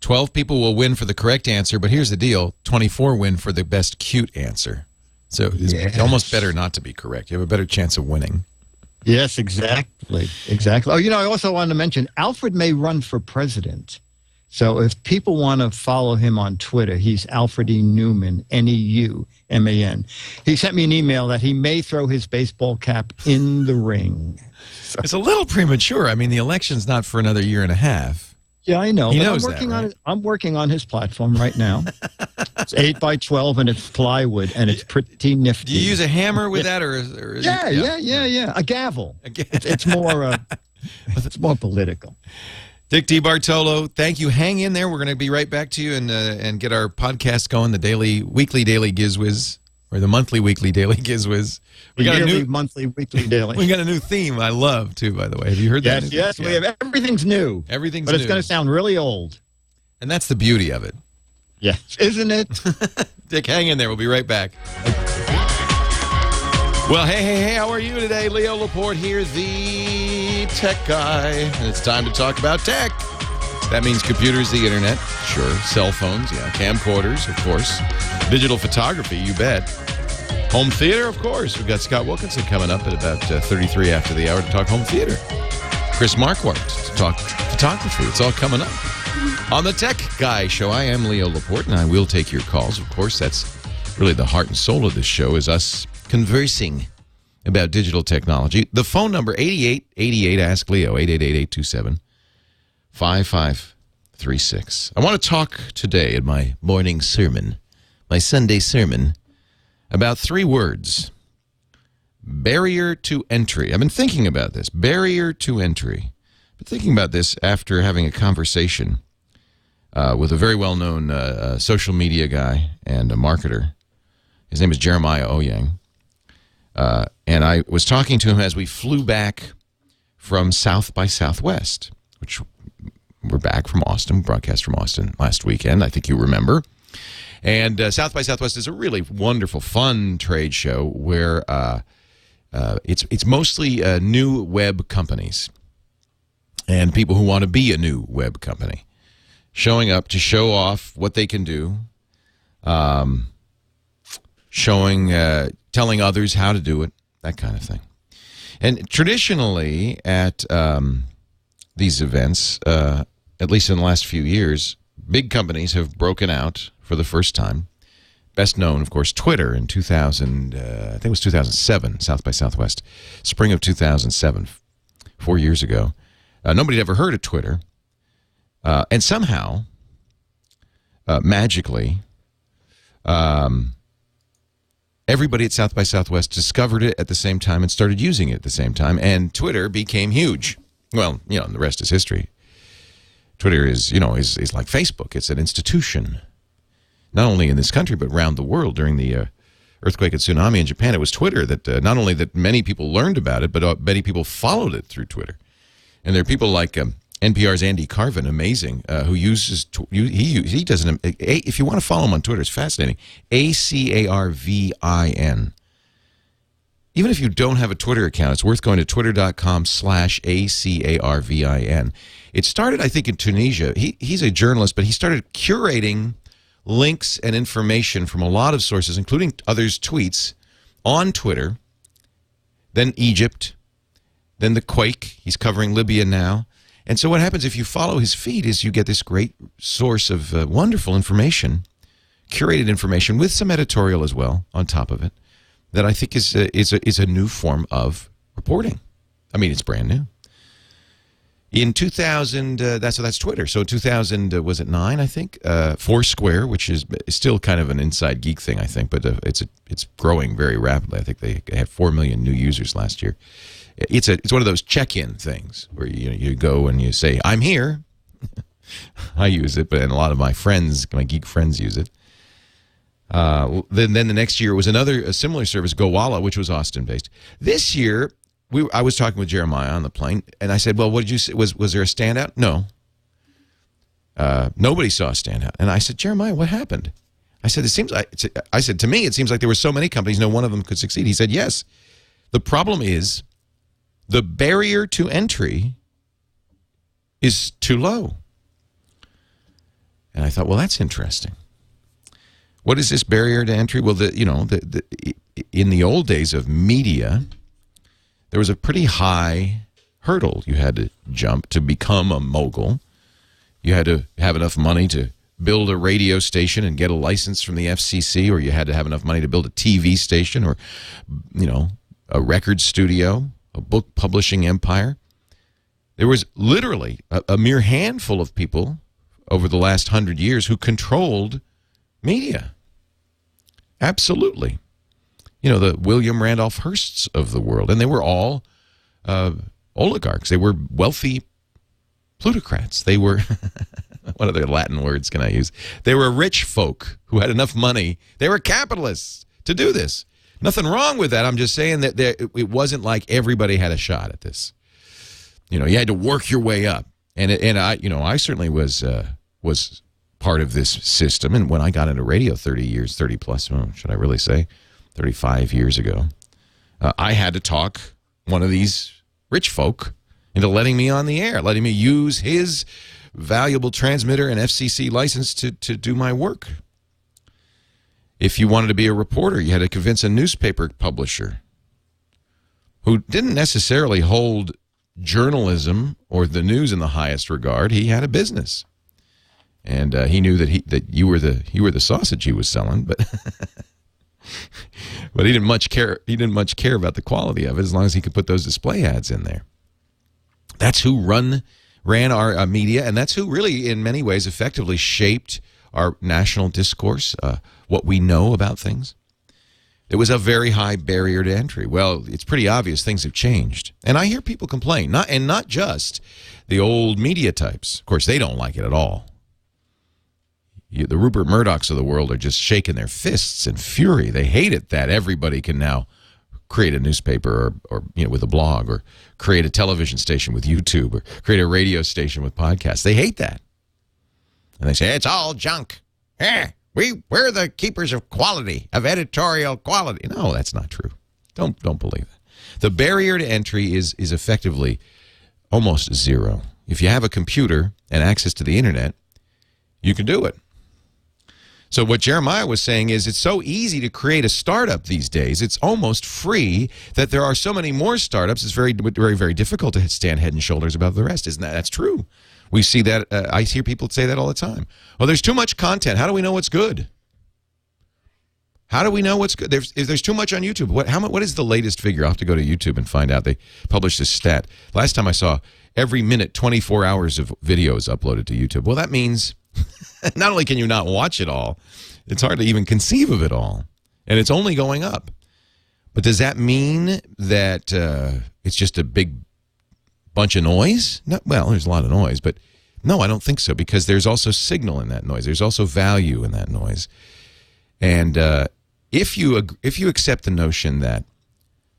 12 people will win for the correct answer, but here's the deal. 24 win for the best cute answer. So it's almost better not to be correct. You have a better chance of winning. Yes, exactly. Exactly. Oh, you know, I also wanted to mention, Alfred may run for president. So if people want to follow him on Twitter, he's Alfred E. Newman, Neuman. He sent me an email that he may throw his baseball cap in the ring. So. It's a little premature. I mean, the election's not for another year and a half. Yeah, I know. He but knows I'm working on his platform right now. It's 8x12 and it's plywood and it's pretty nifty. Do you use a hammer with that, or is yeah. A gavel. It's more. It's more political. Dick DeBartolo, thank you. Hang in there. We're going to be right back to you and get our podcast going, the weekly daily Gizwiz, or the monthly weekly daily Gizwiz. We got a new monthly weekly daily. We got a new theme I love too, by the way. Have you heard that? Yes, we have. Everything's new. Everything's new. But it's going to sound really old. And that's the beauty of it. Yes, isn't it? Dick, hang in there. We'll be right back. Well, hey, how are you today? Leo Laporte here, the tech guy. And it's time to talk about tech. That means computers, the internet, sure. Cell phones, yeah. Camcorders, of course. Digital photography, you bet. Home theater, of course. We've got Scott Wilkinson coming up at about 33 after the hour to talk home theater. Chris Marquardt to talk photography. It's all coming up. On the Tech Guy Show, I am Leo Laporte, and I will take your calls. Of course, that's really the heart and soul of this show, is us conversing about digital technology. The phone number, 8888, Ask Leo, 888-827-5536. I want to talk today in my morning sermon, my Sunday sermon, about 3 words. Barrier to entry. I've been thinking about this. Barrier to entry. I've been thinking about this after having a conversation with a very well-known social media guy and a marketer. His name is Jeremiah Oyang. And I was talking to him as we flew back from South by Southwest, which we're back from Austin, broadcast from Austin last weekend. I think you remember. And South by Southwest is a really wonderful, fun trade show where it's mostly new web companies and people who want to be a new web company showing up to show off what they can do, telling others how to do it, that kind of thing. And traditionally at these events, at least in the last few years, big companies have broken out for the first time. Best known, of course, Twitter in 2000, I think it was 2007, South by Southwest, spring of 2007, 4 years ago. Nobody had ever heard of Twitter. And somehow, magically, everybody at South by Southwest discovered it at the same time and started using it at the same time, and Twitter became huge. Well, you know, the rest is history. Twitter is like Facebook. It's an institution, not only in this country but around the world. During the earthquake and tsunami in Japan, it was Twitter that not only that many people learned about it, but many people followed it through Twitter. And there are people like NPR's Andy Carvin, amazing, who uses he does an if you want to follow him on Twitter, it's fascinating. ACARVIN. Even if you don't have a Twitter account, it's worth going to twitter.com/ACARVIN. It started, I think, in Tunisia. He's a journalist, but he started curating links and information from a lot of sources, including others' tweets, on Twitter, then Egypt, then the quake. He's covering Libya now. And so what happens if you follow his feed is you get this great source of wonderful information, curated information with some editorial as well on top of it, that I think is a new form of reporting. I mean, it's brand new. In 2000, that's Twitter. So in 2000, was it 9, I think? Foursquare, which is still kind of an inside geek thing, I think, but it's growing very rapidly. I think they had 4 million new users last year. It's one of those check-in things where you go and you say, "I'm here." I use it, and a lot of my geek friends use it. Then the next year was a similar service, Gowalla, which was Austin-based. This year, I was talking with Jeremiah on the plane, and I said, "Well, what did you say? Was there a standout?" No. Nobody saw a standout. And I said, "Jeremiah, what happened?" I said, to me, it seems like there were so many companies, no one of them could succeed. He said, "Yes. The problem is the barrier to entry is too low." And I thought, well, that's interesting. What is this barrier to entry? Well, in the old days of media, there was a pretty high hurdle you had to jump to become a mogul. You had to have enough money to build a radio station and get a license from the FCC, or you had to have enough money to build a TV station, or a record studio, a book publishing empire. There was literally a mere handful of people over the last 100 years who controlled media. Absolutely. The William Randolph Hearsts of the world. And they were all oligarchs. They were wealthy plutocrats. They were, what other Latin words can I use? They were rich folk who had enough money. They were capitalists to do this. Nothing wrong with that. I'm just saying that it wasn't like everybody had a shot at this. You had to work your way up. And I certainly was part of this system. And when I got into radio 30 plus, should I really say, 35 years ago, I had to talk one of these rich folk into letting me on the air, letting me use his valuable transmitter and FCC license to do my work. If you wanted to be a reporter, you had to convince a newspaper publisher who didn't necessarily hold journalism or the news in the highest regard. He had a business, and he knew that you were the sausage he was selling, but but he didn't much care. He didn't much care about the quality of it as long as he could put those display ads in there. That's who ran our media, and that's who really, in many ways, effectively shaped our national discourse, what we know about things. It was a very high barrier to entry. Well, it's pretty obvious things have changed. And I hear people complain, not just the old media types. Of course, they don't like it at all. The Rupert Murdochs of the world are just shaking their fists in fury. They hate it that everybody can now create a newspaper or with a blog, or create a television station with YouTube, or create a radio station with podcasts. They hate that. And they say, it's all junk. We're the keepers of quality, of editorial quality. No, that's not true. Don't believe that. The barrier to entry is effectively almost zero. If you have a computer and access to the internet, you can do it. So what Jeremiah was saying is it's so easy to create a startup these days. It's almost free that there are so many more startups. It's very, very, very difficult to stand head and shoulders above the rest. Isn't that? That's true. We see that. I hear people say that all the time. Well, there's too much content. How do we know what's good? How do we know what's good? If there's too much on YouTube. What is the latest figure? I'll have to go to YouTube and find out. They published this stat. Last time I saw, every minute, 24 hours of video is uploaded to YouTube. Well, that means not only can you not watch it all, it's hard to even conceive of it all. And it's only going up. But does that mean that it's just a big bunch of noise? No, well, there's a lot of noise, but no, I don't think so, because there's also signal in that noise. There's also value in that noise. And if you accept the notion that,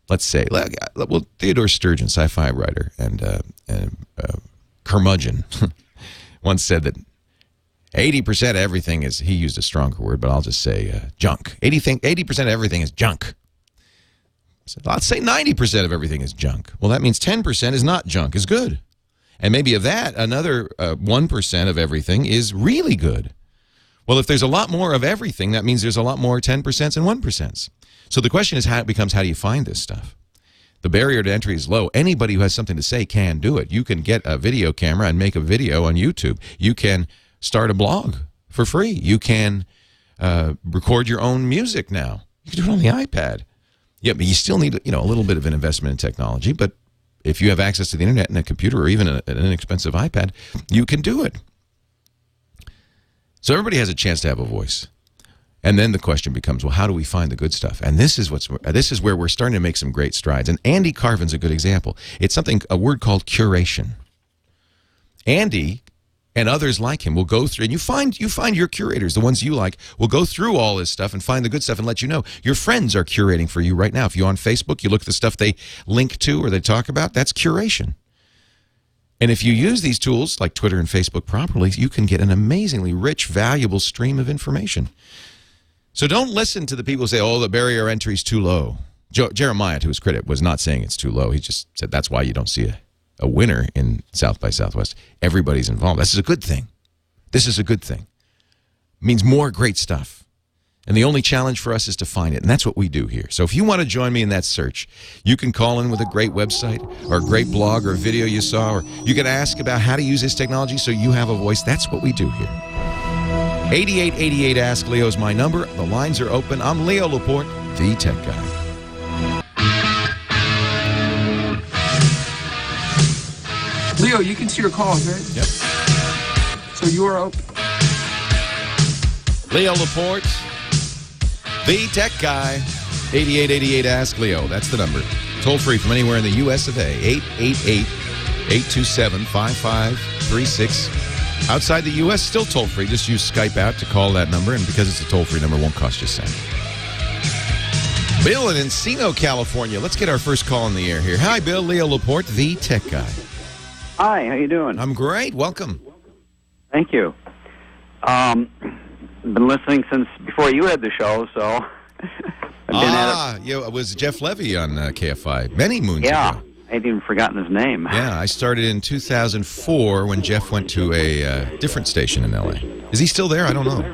let's say, well, Theodore Sturgeon, sci-fi writer and curmudgeon, once said that 80% of everything is, he used a stronger word, but I'll just say junk. 80% of everything is junk. So let's say 90% of everything is junk. Well, that means 10% is not junk, is good. And maybe of that, another 1% of everything is really good. Well, if there's a lot more of everything, that means there's a lot more 10% and 1%. So the question is, how do you find this stuff? The barrier to entry is low. Anybody who has something to say can do it. You can get a video camera and make a video on YouTube. You can start a blog for free. You can record your own music now. You can do it on the iPad. Yeah, but you still need a little bit of an investment in technology. But if you have access to the internet and a computer or even an inexpensive iPad, you can do it. So everybody has a chance to have a voice. And then the question becomes, well, how do we find the good stuff? And this is where we're starting to make some great strides. And Andy Carvin's a good example. It's a word called curation. Andy and others like him will go through, and you find your curators, the ones you like, will go through all this stuff and find the good stuff and let you know. Your friends are curating for you right now. If you're on Facebook, you look at the stuff they link to or they talk about, that's curation. And if you use these tools like Twitter and Facebook properly, you can get an amazingly rich, valuable stream of information. So don't listen to the people who say, oh, the barrier entry is too low. Jeremiah, to his credit, was not saying it's too low. He just said that's why you don't see a winner in South by Southwest. Everybody's involved. This is a good thing. This is a good thing. It means more great stuff. And the only challenge for us is to find it. And that's what we do here. So if you want to join me in that search, you can call in with a great website or a great blog or a video you saw, or you can ask about how to use this technology so you have a voice. That's what we do here. 8888 Ask Leo is my number. The lines are open. I'm Leo Laporte, the Tech Guy. Leo, you can see your calls, right? Yep. So you are open. Leo Laporte, the Tech Guy. 8888 Ask Leo. That's the number. Toll free from anywhere in the U.S. of A. 888-827-5536. Outside the U.S., still toll free. Just use Skype out to call that number, and because it's a toll-free number, it won't cost you a cent. Bill in Encino, California. Let's get our first call on the air here. Hi, Bill. Leo Laporte, the Tech Guy. Hi, how you doing? I'm great. Welcome. Thank you. Been listening since before you had the show, so I've been at it. Yeah, it was Jeff Levy on KFI many moons ago. Yeah, I had even forgotten his name. Yeah, I started in 2004 when Jeff went to a different station in L.A. Is he still there? I don't know.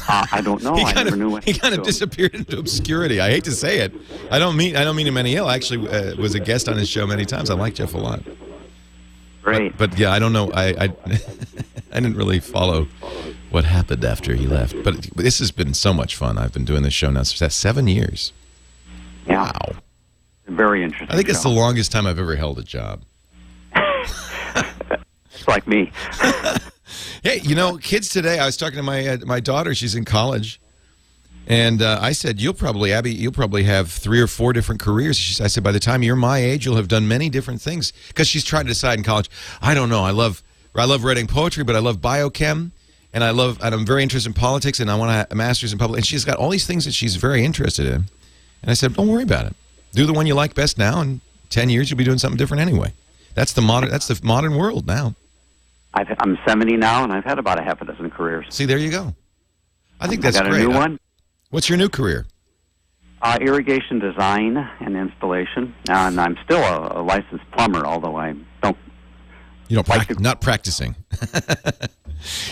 I don't know. I never knew what he kind of disappeared into obscurity. I hate to say it. I don't mean him any ill. I actually was a guest on his show many times. I like Jeff a lot. Great. But yeah, I don't know. I didn't really follow what happened after he left. But this has been so much fun. I've been doing this show now for 7 years. Yeah. Wow. Very interesting. I think it's the longest time I've ever held a job. It's like me. Hey, kids today, I was talking to my daughter. She's in college. And I said, Abby, you'll probably have 3 or 4 different careers. I said, by the time you're my age, you'll have done many different things. Because she's trying to decide in college, I don't know, I love writing poetry, but I love biochem, and I'm very interested in politics, and I want a master's in public. And she's got all these things that she's very interested in. And I said, don't worry about it. Do the one you like best now, and 10 years you'll be doing something different anyway. That's the modern world now. I'm 70 now, and I've had about a half a dozen careers. See, there you go. I think that's got great. a new one. What's your new career? Irrigation design and installation, and I'm still a licensed plumber, although I don't. You don't not practicing.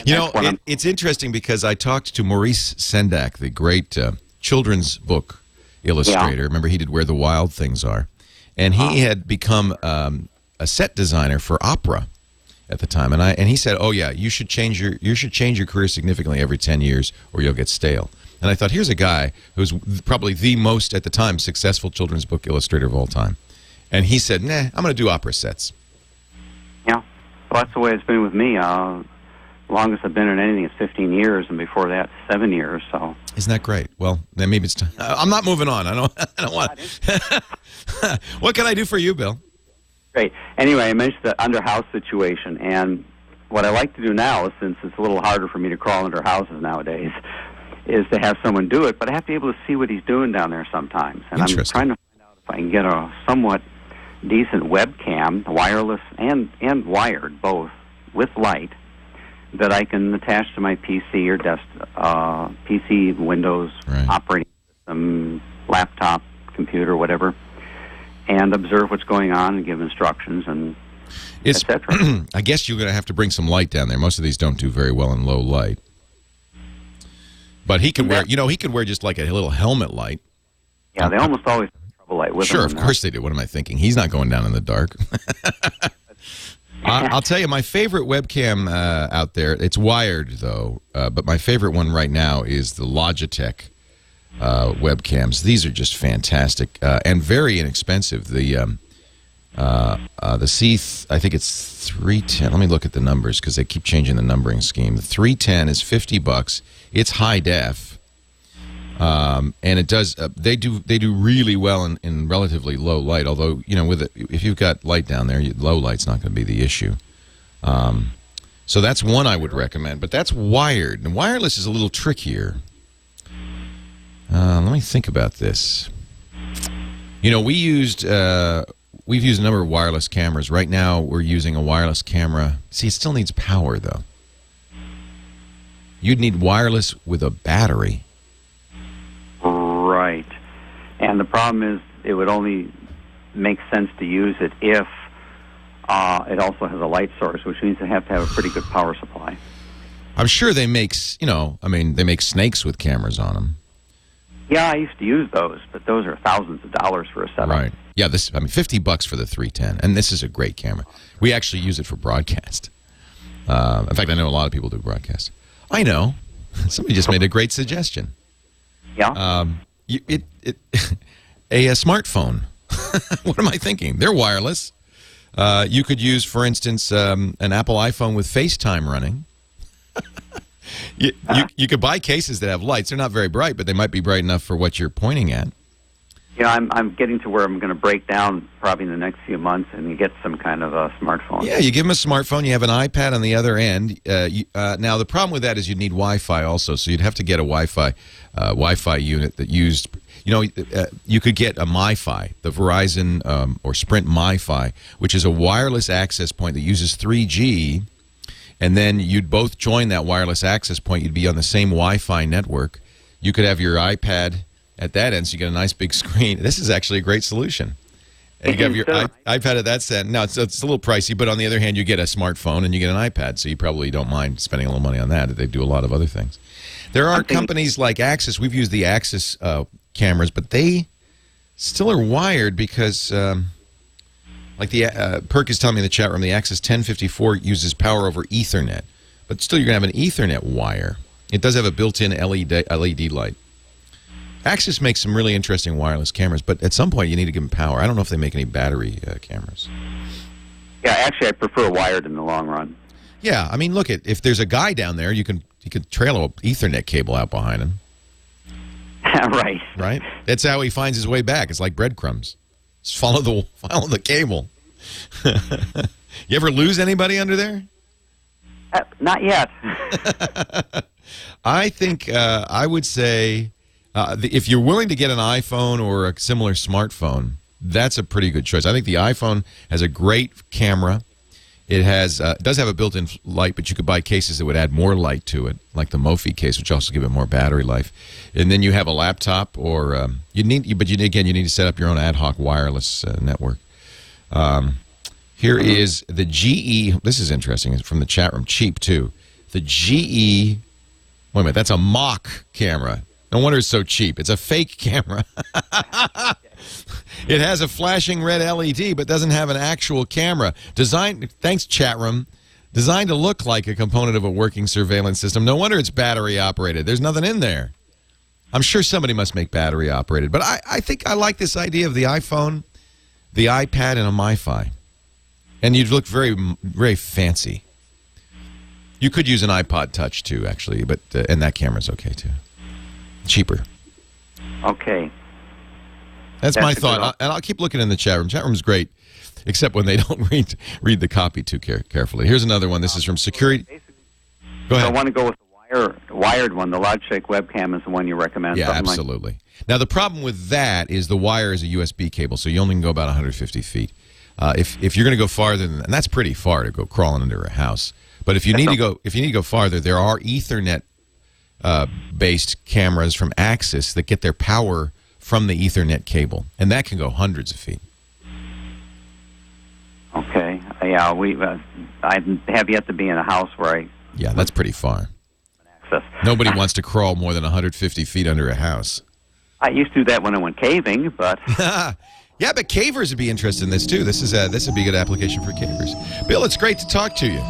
It's interesting because I talked to Maurice Sendak, the great children's book illustrator. Remember, he did Where the Wild Things Are, and he had become a set designer for opera at the time. And he said, "Oh yeah, you should change your career significantly every 10 years, or you'll get stale." And I thought, here's a guy who's probably the most, at the time, successful children's book illustrator of all time. And he said, nah, I'm going to do opera sets. Yeah. Well, that's the way it's been with me. Longest I've been in anything is 15 years, and before that, 7 years. So. Isn't that great? Well, then maybe it's time. I'm not moving on. I don't want. What can I do for you, Bill? Great. Anyway, I mentioned the under-house situation, and what I like to do now, since it's a little harder for me to crawl under houses nowadays, is to have someone do it, but I have to be able to see what he's doing down there sometimes. And I'm trying to find out if I can get a somewhat decent webcam, wireless and wired, both, with light, that I can attach to my PC or PC, Windows, operating system, laptop, computer, whatever, and observe what's going on and give instructions and etc. I guess you're going to have to bring some light down there. Most of these don't do very well in low light. But he could wear, he could wear just like a little helmet light. Yeah, they almost always have trouble light with them. Sure, of course they do. What am I thinking? He's not going down in the dark. I'll tell you, my favorite webcam out there, it's wired, though, but my favorite one right now is the Logitech webcams. These are just fantastic and very inexpensive. The I think it's 310. Let me look at the numbers because they keep changing the numbering scheme. The 310 is $50. It's high def, and it does. They do really well in relatively low light. Although if you've got light down there, low light's not going to be the issue. So that's one I would recommend. But that's wired, and wireless is a little trickier. Let me think about this. We've used a number of wireless cameras. Right now, we're using a wireless camera. See, it still needs power, though. You'd need wireless with a battery. Right. And the problem is it would only make sense to use it if it also has a light source, which means they have to have a pretty good power supply. I'm sure they make, they make snakes with cameras on them. Yeah, I used to use those, but those are thousands of dollars for a setup. Right. Yeah, $50 for the 310, and this is a great camera. We actually use it for broadcast. In fact, I know a lot of people do broadcast. I know. Somebody just made a great suggestion. Yeah. A smartphone. What am I thinking? They're wireless. You could use, for instance, an Apple iPhone with FaceTime running. You could buy cases that have lights. They're not very bright, but they might be bright enough for what you're pointing at. I'm getting to where I'm going to break down probably in the next few months and get some kind of a smartphone. Yeah, you give them a smartphone. You have an iPad on the other end. Now, the problem with that is you'd need Wi-Fi also, so you'd have to get a Wi-Fi unit that used... you could get a MiFi, the Verizon or Sprint MiFi, which is a wireless access point that uses 3G, and then you'd both join that wireless access point. You'd be on the same Wi-Fi network. You could have your iPad at that end, so you get a nice big screen. This is actually a great solution. And you have your iPad at that end. Now, it's a little pricey, but on the other hand, you get a smartphone and you get an iPad, so you probably don't mind spending a little money on that. They do a lot of other things. There are companies like Axis. We've used the Axis cameras, but they still are wired because, like the Perk is telling me in the chat room, the Axis 1054 uses power over Ethernet. But still, you're going to have an Ethernet wire. It does have a built-in LED light. Axis makes some really interesting wireless cameras, but at some point you need to give them power. I don't know if they make any battery cameras. Yeah, actually, I prefer wired in the long run. Yeah, I mean, look, if there's a guy down there, you can trail an Ethernet cable out behind him. Right. Right? That's how he finds his way back. It's like breadcrumbs. Just follow the cable. You ever lose anybody under there? Not yet. I think I would say If you're willing to get an iPhone or a similar smartphone, that's a pretty good choice. I think the iPhone has a great camera. It does have a built-in light, but you could buy cases that would add more light to it, like the Mophie case, which also give it more battery life. And then you have a laptop, or you need to set up your own ad hoc wireless network. Here is the GE. This is interesting. It's from the chat room. Cheap too. The GE. Wait a minute. That's a mock camera. No wonder it's so cheap. It's a fake camera. It has a flashing red LED, but doesn't have an actual camera. Thanks, chat room. Designed to look like a component of a working surveillance system. No wonder it's battery operated. There's nothing in there. I'm sure somebody must make battery operated. But I think I like this idea of the iPhone, the iPad, and a MiFi. And you'd look very, very fancy. You could use an iPod Touch, too, actually. But and that camera's okay, too. Cheaper. Okay. That's my thought, and I'll keep looking in the chat room. Chat room's great, except when they don't read the copy too carefully. Here's another one. This is from Security. Go ahead. I want to go with the wired one. The Logitech webcam is the one you recommend. Yeah, absolutely. Now, the problem with that is the wire is a USB cable, so you only can go about 150 feet. If you're going to go farther than that, and that's pretty far to go crawling under a house. But if you need to go farther, there are Ethernet based cameras from Axis that get their power from the Ethernet cable, and that can go hundreds of feet. Okay. Yeah, I have yet to be in a house where Yeah, that's pretty far. Access. Nobody wants to crawl more than 150 feet under a house. I used to do that when I went caving, but... Yeah, but cavers would be interested in this, too. This would be a good application for cavers. Bill, it's great to talk to you.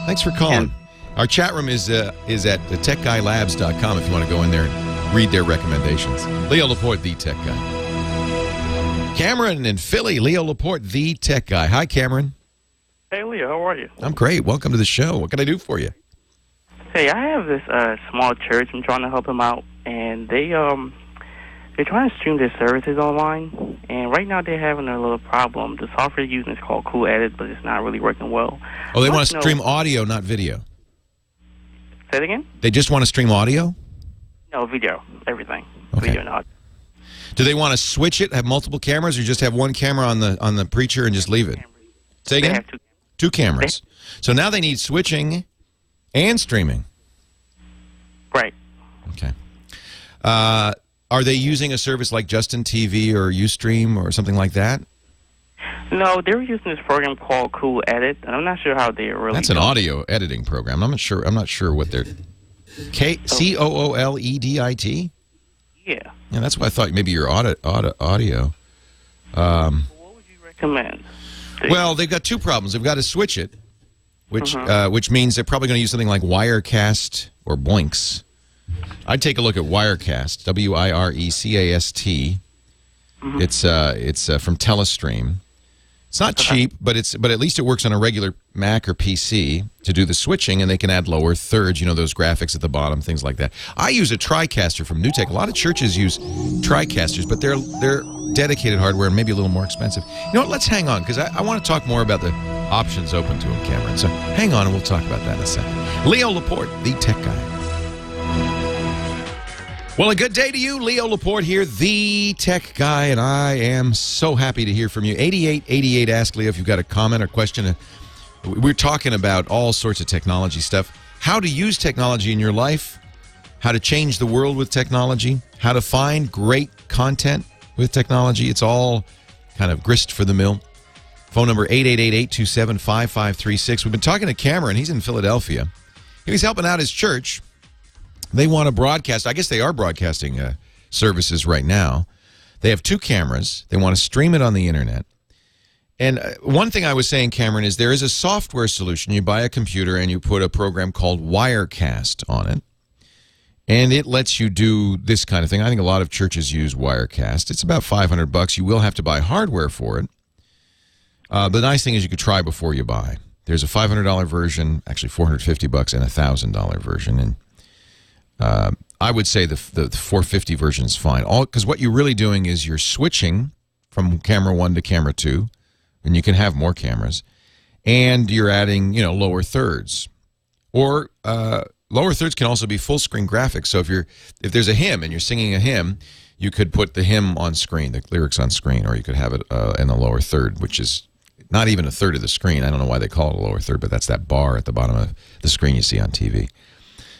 Thanks for calling. Our chat room is at techguylabs.com if you want to go in there and read their recommendations. Leo Laporte, the tech guy. Cameron in Philly. Leo Laporte, the tech guy. Hi, Cameron. Hey, Leo. How are you? I'm great. Welcome to the show. What can I do for you? Hey, I have this small church. I'm trying to help them out, and they're trying to stream their services online, and right now they're having a little problem. The software they're using is called Cool Edit, but it's not really working well. Oh, they want to stream audio, not video. Say it again? They just want to stream audio? No, video. Everything. Okay. Video and audio. Do they want to switch it, have multiple cameras, or just have one camera on the preacher and just leave it? Say again? They have two cameras. So now they need switching and streaming. Right. Okay. Are they using a service like Justin TV or Ustream or something like that? No, they were using this program called Cool Edit, and I'm not sure how they really. That's an audio editing program. I'm not sure what they're. COOLEDIT. Yeah. Yeah, that's what I thought. Maybe your audio. What would you recommend? Well, they've got two problems. They've got to switch it, which means they're probably going to use something like Wirecast or Blinks. I'd take a look at Wirecast, WIRECAST. It's from Telestream. It's not cheap, but at least it works on a regular Mac or PC to do the switching, and they can add lower thirds, those graphics at the bottom, things like that. I use a TriCaster from NewTek. A lot of churches use TriCasters, but they're dedicated hardware and maybe a little more expensive. You know what? Let's hang on, because I want to talk more about the options open to them, Cameron. So hang on, and we'll talk about that in a second. Leo Laporte, the tech guy. Well, a good day to you. Leo Laporte here, the tech guy, and I am so happy to hear from you. 8888 Ask Leo if you've got a comment or question. We're talking about all sorts of technology stuff. How to use technology in your life, how to change the world with technology, how to find great content with technology. It's all kind of grist for the mill. Phone number 888-827-5536. We've been talking to Cameron. He's in Philadelphia. He's helping out his church. They want to broadcast. I guess they are broadcasting services right now. They have two cameras. They want to stream it on the internet. And one thing I was saying, Cameron, is there is a software solution. You buy a computer and you put a program called Wirecast on it. And it lets you do this kind of thing. I think a lot of churches use Wirecast. It's about $500. You will have to buy hardware for it. The nice thing is you could try before you buy. There's a $500 version, actually $450, and a $1,000 version. And I would say the $450 version is fine. Because what you're really doing is you're switching from camera 1 to camera 2, and you can have more cameras, and you're adding lower thirds, or lower thirds can also be full screen graphics. So if there's a hymn and you're singing a hymn, you could put the hymn on screen, the lyrics on screen, or you could have it in the lower third, which is not even a third of the screen. I don't know why they call it a lower third, but that's that bar at the bottom of the screen you see on TV.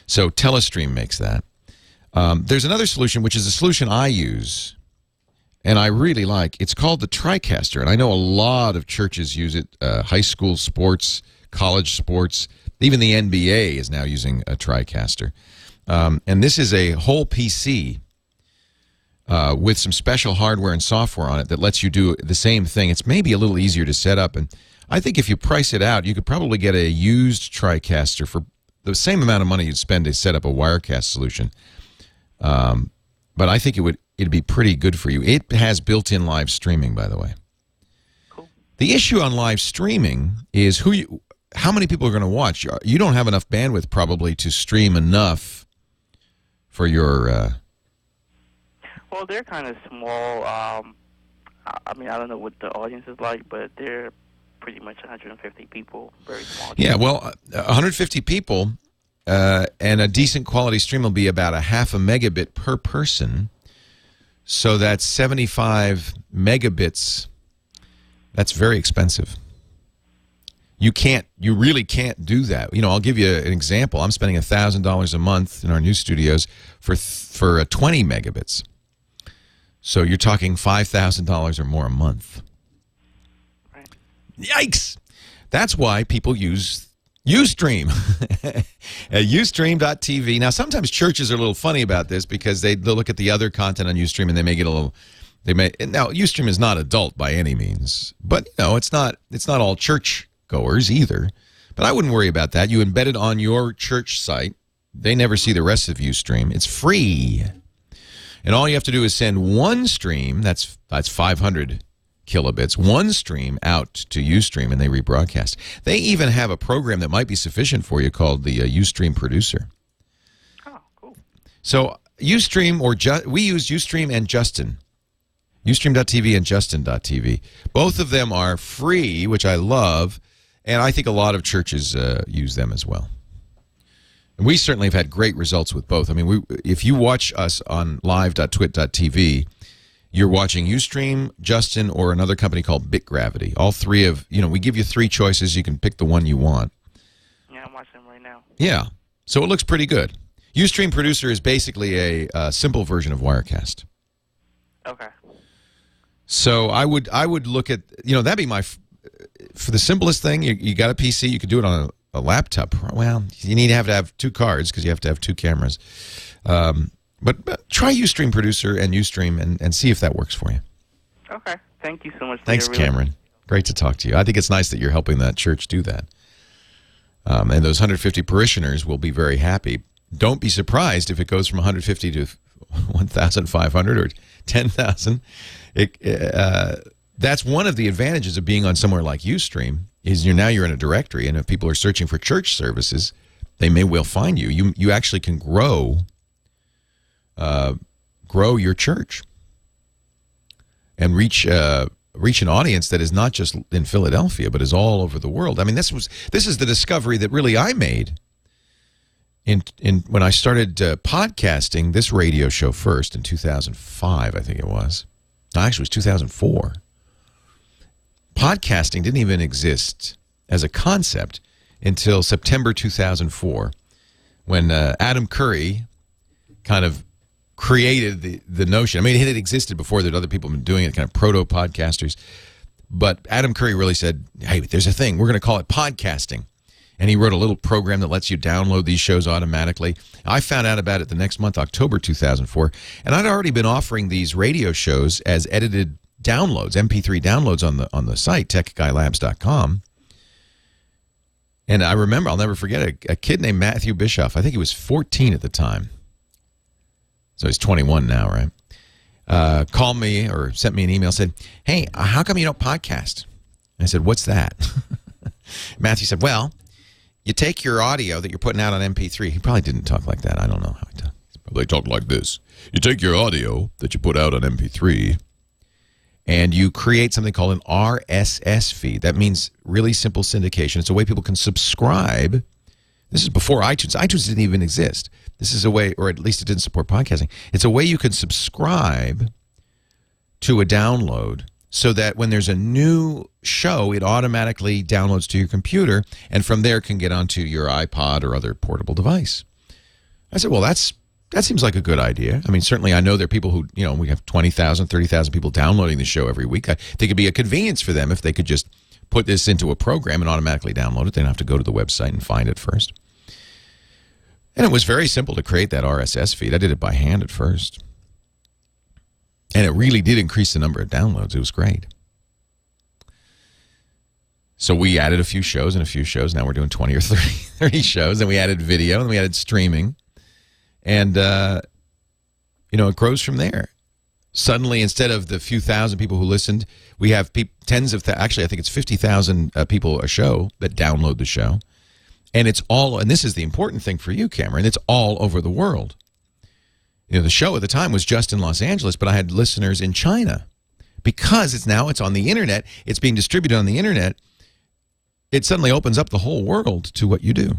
So Telestream makes that. There's another solution, which is a solution I use, and I really like. It's called the TriCaster, and I know a lot of churches use it, high school sports, college sports. Even the NBA is now using a TriCaster. And this is a whole PC with some special hardware and software on it that lets you do the same thing. It's maybe a little easier to set up, and I think if you price it out, you could probably get a used TriCaster for the same amount of money you'd spend to set up a Wirecast solution. But I think it'd be pretty good for you. It has built-in live streaming, by the way. Cool. The issue on live streaming is how many people are going to watch. You don't have enough bandwidth probably to stream enough for your... Well, they're kind of small. I mean, I don't know what the audience is like, but they're pretty much 150 people, very small. Yeah, well, 150 people and a decent quality stream will be about a half a megabit per person. So that's 75 megabits. That's very expensive. You really can't do that. You know, I'll give you an example. I'm spending $1,000 a month in our new studios for 20 megabits. So you're talking $5,000 or more a month. Right. Yikes! That's why people use Ustream. Ustream.tv. Now, sometimes churches are a little funny about this because they'll look at the other content on Ustream and they may get a little... Now, Ustream is not adult by any means, but it's not all church goers either. But I wouldn't worry about that. You embed it on your church site. They never see the rest of Ustream. It's free. And all you have to do is send one stream, that's 500 kilobits, one stream out to Ustream, and they rebroadcast. They even have a program that might be sufficient for you called the Ustream Producer. Oh, cool. So Ustream, we use Ustream and Justin. Ustream.tv and Justin.tv. Both of them are free, which I love, and I think a lot of churches use them as well. And we certainly have had great results with both. I mean, if you watch us on live.twit.tv, you're watching Ustream, Justin, or another company called BitGravity. All three we give you three choices. You can pick the one you want. Yeah, I'm watching them right now. Yeah, so it looks pretty good. Ustream Producer is basically a simple version of Wirecast. Okay. So I would look at, that'd be for the simplest thing, you got a PC, you could do it on a laptop. Well, you need to have two cards because you have to have two cameras. But try Ustream Producer and Ustream and see if that works for you. Okay. Thank you so much. Thanks, Cameron. Great to talk to you. I think it's nice that you're helping that church do that. And those 150 parishioners will be very happy. Don't be surprised if it goes from 150 to 1,500 or 10,000. That's one of the advantages of being on somewhere like Ustream is you're in a directory, and if people are searching for church services, they may well find you. You actually can grow your church and reach an audience that is not just in Philadelphia, but is all over the world. I mean, this is the discovery that really I made in when I started podcasting this radio show first in 2005, I think it was. No, actually, it was 2004. Podcasting didn't even exist as a concept until September 2004, when Adam Curry kind of created the notion. I mean, it had existed before that other people have been doing it, kind of proto-podcasters. But Adam Curry really said, hey, there's a thing. We're going to call it podcasting. And he wrote a little program that lets you download these shows automatically. I found out about it the next month, October 2004. And I'd already been offering these radio shows as edited downloads, MP3 downloads on the site, techguylabs.com. And I remember, I'll never forget, a kid named Matthew Bischoff. I think he was 14 at the time. So he's 21 now, right? Called me or sent me an email, said, hey, how come you don't podcast? I said, what's that? Matthew said, well, you take your audio that you're putting out on MP3. He probably didn't talk like that. I don't know how he talked. He probably talked like this. You take your audio that you put out on MP3 and you create something called an RSS feed. That means really simple syndication. It's a way people can subscribe This is before iTunes. iTunes didn't even exist. This is a way, or at least it didn't support podcasting. It's a way you can subscribe to a download so that when there's a new show, it automatically downloads to your computer, and from there can get onto your iPod or other portable device. I said, well, that seems like a good idea. I mean, certainly I know there are people who, we have 20,000, 30,000 people downloading the show every week. I think it'd be a convenience for them if they could just put this into a program and automatically download it. They don't have to go to the website and find it first. And it was very simple to create that RSS feed. I did it by hand at first. And it really did increase the number of downloads. It was great. So we added a few shows and a few shows. Now we're doing 20 or 30 shows. And we added video and we added streaming. And, it grows from there. Suddenly, instead of the few thousand people who listened, we have tens of actually, I think it's 50,000 people a show that download the show. And it's all, and this is the important thing for you, Cameron, it's all over the world. The show at the time was just in Los Angeles, but I had listeners in China. Because it's on the internet, it's being distributed on the internet, it suddenly opens up the whole world to what you do.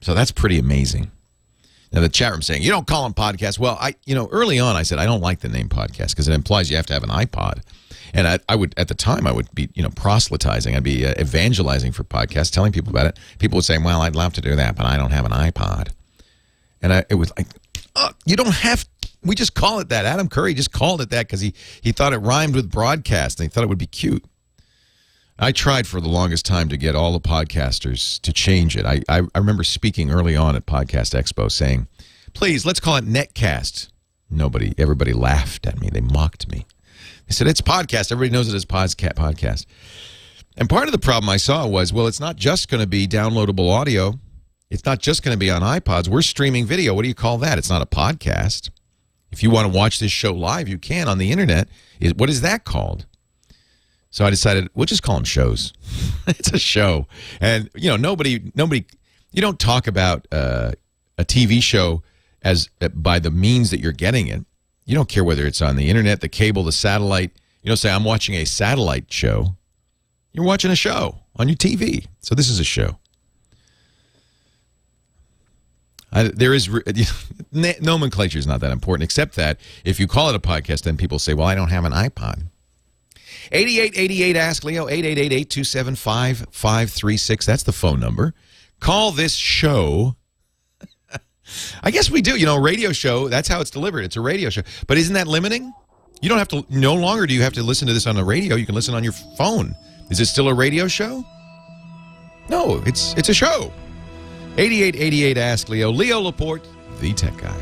So that's pretty amazing. Now, the chat room saying, you don't call them podcasts. Well, early on I said I don't like the name podcast because it implies you have to have an iPod. And I would, at the time, I would be, proselytizing. I'd be evangelizing for podcasts, telling people about it. People would say, well, I'd love to do that, but I don't have an iPod. And it was like, you don't have, we just call it that. Adam Curry just called it that because he thought it rhymed with broadcast and he thought it would be cute. I tried for the longest time to get all the podcasters to change it. I remember speaking early on at Podcast Expo saying, please, let's call it Netcast. Everybody laughed at me. They mocked me. They said, it's podcast. Everybody knows it as podcast. And part of the problem I saw was, well, it's not just going to be downloadable audio. It's not just going to be on iPods. We're streaming video. What do you call that? It's not a podcast. If you want to watch this show live, you can on the internet. What is that called? So I decided we'll just call them shows. It's a show. And, nobody, you don't talk about a TV show by the means that you're getting it. You don't care whether it's on the internet, the cable, the satellite. You don't say, I'm watching a satellite show. You're watching a show on your TV. So this is a show. Nomenclature is not that important, except that if you call it a podcast, then people say, well, I don't have an iPod. 8888 Ask Leo, 888-827-5536. That's the phone number. Call this show. I guess we do. Radio show, that's how it's delivered. It's a radio show. But isn't that limiting? You don't have to, no longer do you have to listen to this on the radio. You can listen on your phone. Is it still a radio show? No, it's a show. 8888 Ask Leo. Leo Laporte, the tech guy.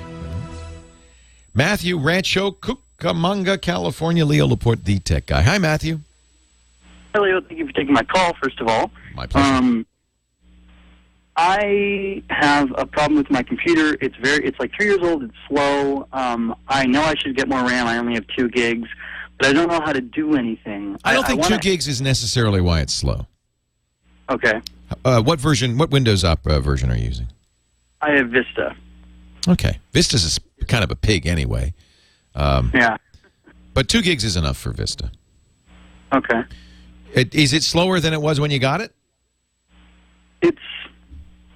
Matthew, Rancho Cucamonga, California. Leo Laporte, the tech guy. Hi, Matthew. Hi, Leo. Thank you for taking my call, first of all. My pleasure. I have a problem with my computer. It's like 3 years old. It's slow. I know I should get more RAM. I only have 2 gigs, but I don't know how to do anything. I don't think 2 gigs is necessarily why it's slow. Okay. What Windows version are you using? I have Vista. Okay. Vista's kind of a pig anyway. Yeah. But 2 gigs is enough for Vista. Okay. Is it slower than it was when you got it?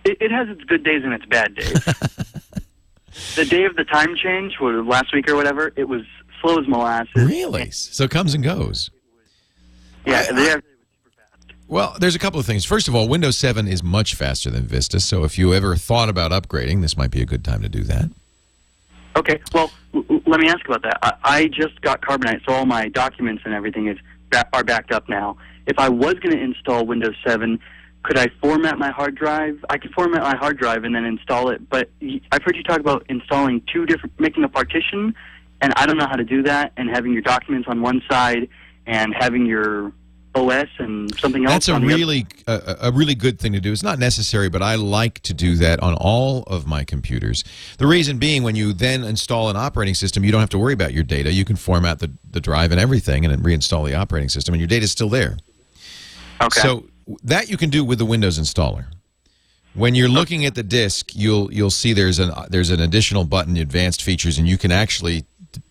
It has its good days and its bad days. The day of the time change, last week or whatever, it was slow as molasses. Really? So it comes and goes. Yeah, they have super fast. Well, there's a couple of things. First of all, Windows 7 is much faster than Vista, so if you ever thought about upgrading, this might be a good time to do that. Okay, well, let me ask about that. I just got Carbonite, so all my documents and everything are backed up now. If I was going to install Windows 7, could I format my hard drive? I could format my hard drive and then install it, but I've heard you talk about installing making a partition, and I don't know how to do that, and having your documents on one side and having your OS and something else. That's a really good thing to do. It's not necessary, but I like to do that on all of my computers. The reason being, when you then install an operating system, you don't have to worry about your data. You can format the drive and everything and then reinstall the operating system, and your data is still there. Okay. So that you can do with the Windows installer. When you're looking at the disk, you'll see there's an additional button, advanced features, and you can actually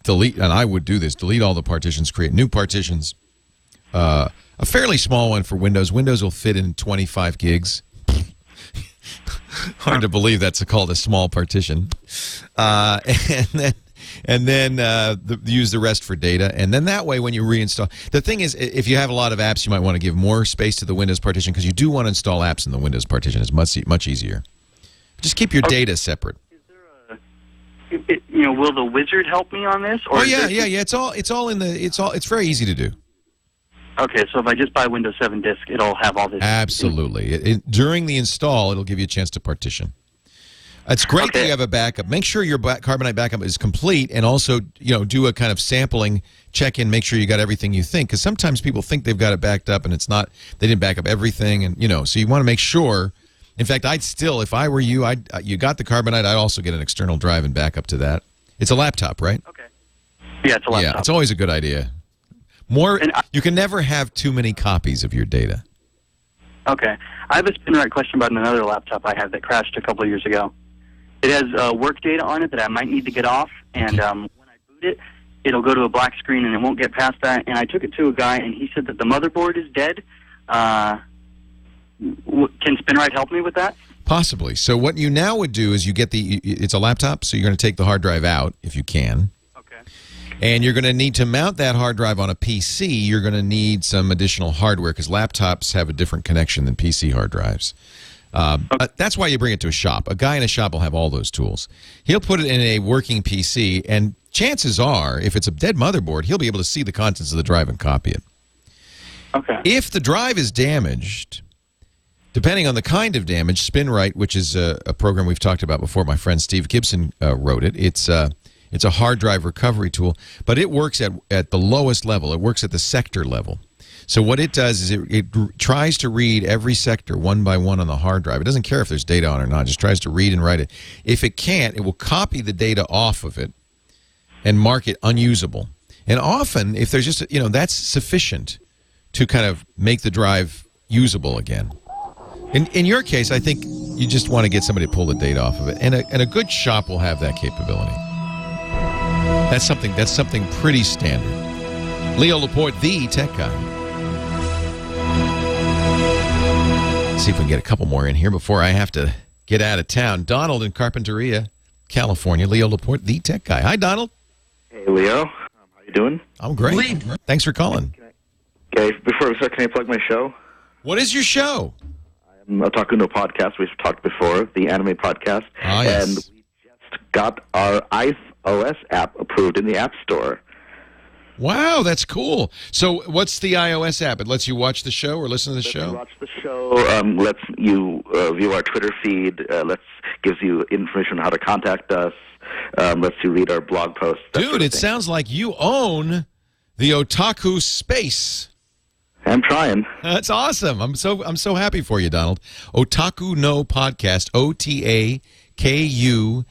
delete, and I would do this, delete all the partitions, create new partitions. A fairly small one for Windows. Windows will fit in 25 gigs. Hard to believe that's called a small partition. And then use the rest for data. And then that way, when you reinstall, the thing is, if you have a lot of apps, you might want to give more space to the Windows partition because you do want to install apps in the Windows partition. It's much easier. Just keep your data separate. Will the wizard help me on this? Or yeah. It's very easy to do. Okay, so if I just buy Windows 7 disk, it'll have all this. Absolutely. During the install, it'll give you a chance to partition. It's great that you have a backup. Make sure your Carbonite backup is complete, and also, do a kind of sampling check-in. Make sure you got everything you think, because sometimes people think they've got it backed up, and it's not. They didn't back up everything, and so you want to make sure. In fact, I'd still, if I were you, you got the Carbonite, I'd also get an external drive and back up to that. It's a laptop, right? Okay. Yeah, it's a laptop. Yeah, it's always a good idea. You can never have too many copies of your data. Okay. I have a SpinRite question about another laptop I have that crashed a couple of years ago. It has work data on it that I might need to get off, and when I boot it, it'll go to a black screen, and it won't get past that. And I took it to a guy, and he said that the motherboard is dead. Can SpinRite help me with that? Possibly. So what you now would do is it's a laptop, so you're going to take the hard drive out if you can. Okay. And you're going to need to mount that hard drive on a PC. You're going to need some additional hardware because laptops have a different connection than PC hard drives. That's why you bring it to a shop. A guy in a shop will have all those tools. He'll put it in a working PC, and chances are, if it's a dead motherboard, he'll be able to see the contents of the drive and copy it. Okay. If the drive is damaged, depending on the kind of damage, SpinRite, which is a program we've talked about before, my friend Steve Gibson wrote it. It's a hard drive recovery tool, but it works at the lowest level. It works at the sector level. So what it does is it tries to read every sector one by one on the hard drive. It doesn't care if there's data on it or not. It just tries to read and write it. If it can't, it will copy the data off of it and mark it unusable. And often, if there's just, that's sufficient to kind of make the drive usable again. In your case, I think you just want to get somebody to pull the data off of it. And a good shop will have that capability. That's something pretty standard. Leo Laporte, the tech guy. See if we can get a couple more in here before I have to get out of town. Donald in Carpinteria, California. Leo Laporte, the tech guy. Hi, Donald. Hey, Leo. How you doing? I'm great. Thanks for calling. Okay, before we start, can I plug my show? What is your show? I'm Otaku no Podcast. We've talked before, the anime podcast. Ah, yes. And we just got our iOS app approved in the App Store. Wow, that's cool. So what's the iOS app? It lets you watch the show or listen to the show? You watch the show, lets you view our Twitter feed, gives you information on how to contact us, lets you read our blog posts. Dude, it sounds like you own the Otaku space. I'm trying. That's awesome. I'm so happy for you, Donald. Otaku no Podcast, OTAKUNO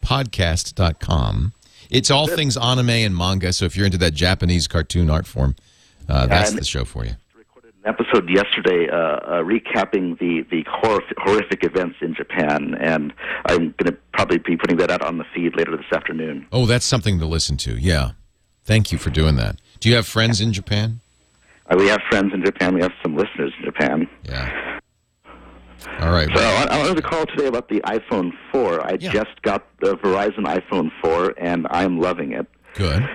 podcast.com. It's all things anime and manga, so if you're into that Japanese cartoon art form, that's the show for you. I recorded an episode yesterday recapping the horrific events in Japan, and I'm going to probably be putting that out on the feed later this afternoon. Oh, that's something to listen to, yeah. Thank you for doing that. Do you have friends in Japan? We have friends in Japan. We have some listeners in Japan. Yeah. All right. So I wanted to call today about the iPhone 4. I just got the Verizon iPhone 4, and I'm loving it. Good.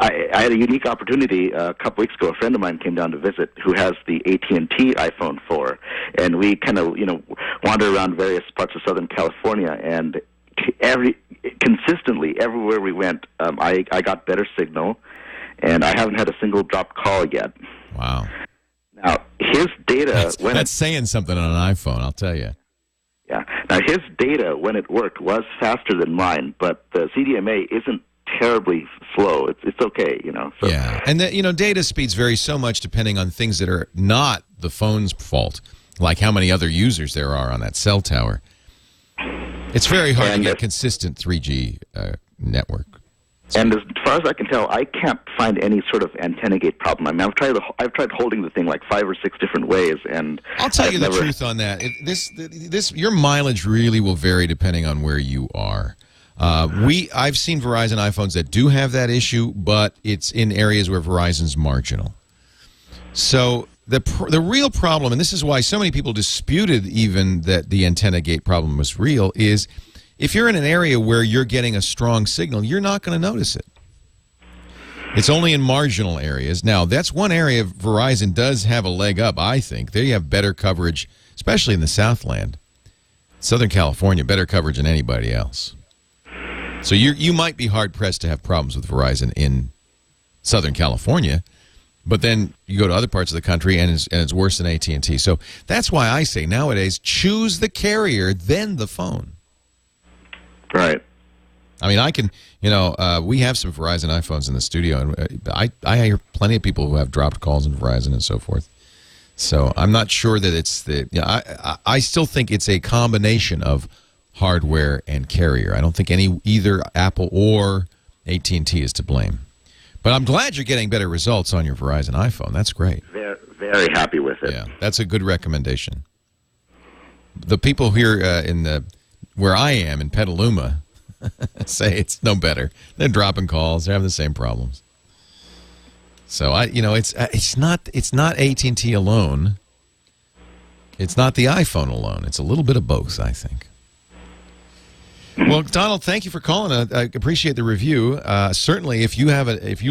I had a unique opportunity a couple weeks ago. A friend of mine came down to visit who has the AT&T iPhone 4, and we kind of, wander around various parts of Southern California, and consistently, everywhere we went, I got better signal, and I haven't had a single dropped call yet. Wow. Now, his data... That's saying something on an iPhone, I'll tell you. Yeah. Now, his data, when it worked, was faster than mine, but the CDMA isn't terribly slow. It's okay, So. Yeah, and data speeds vary so much depending on things that are not the phone's fault, like how many other users there are on that cell tower. It's very hard to get consistent 3G network. And as far as I can tell, I can't find any sort of antenna gate problem. I mean, I've tried holding the thing like 5 or 6 different ways, and I'll tell you the truth on that. Your mileage really will vary depending on where you are. I've seen Verizon iPhones that do have that issue, but it's in areas where Verizon's marginal. So The real problem, and this is why so many people disputed even that the antenna gate problem was real, is if you're in an area where you're getting a strong signal, you're not going to notice it. It's only in marginal areas. Now, that's one area Verizon does have a leg up, I think. They have better coverage, especially in the Southland. Southern California, better coverage than anybody else. So you might be hard-pressed to have problems with Verizon in Southern California, but then you go to other parts of the country and it's worse than AT&T. So that's why I say nowadays, choose the carrier, then the phone. Right. I mean, I can, we have some Verizon iPhones in the studio, and I hear plenty of people who have dropped calls in Verizon and so forth. So I'm not sure that it's I still think it's a combination of hardware and carrier. I don't think either Apple or AT&T is to blame. But I'm glad you're getting better results on your Verizon iPhone. That's great. Very, very happy with it. Yeah, that's a good recommendation. The people here where I am in Petaluma say it's no better. They're dropping calls. They're having the same problems. So it's not AT&T alone. It's not the iPhone alone. It's a little bit of both, I think. Well, Donald, thank you for calling. I appreciate the review. Certainly, if you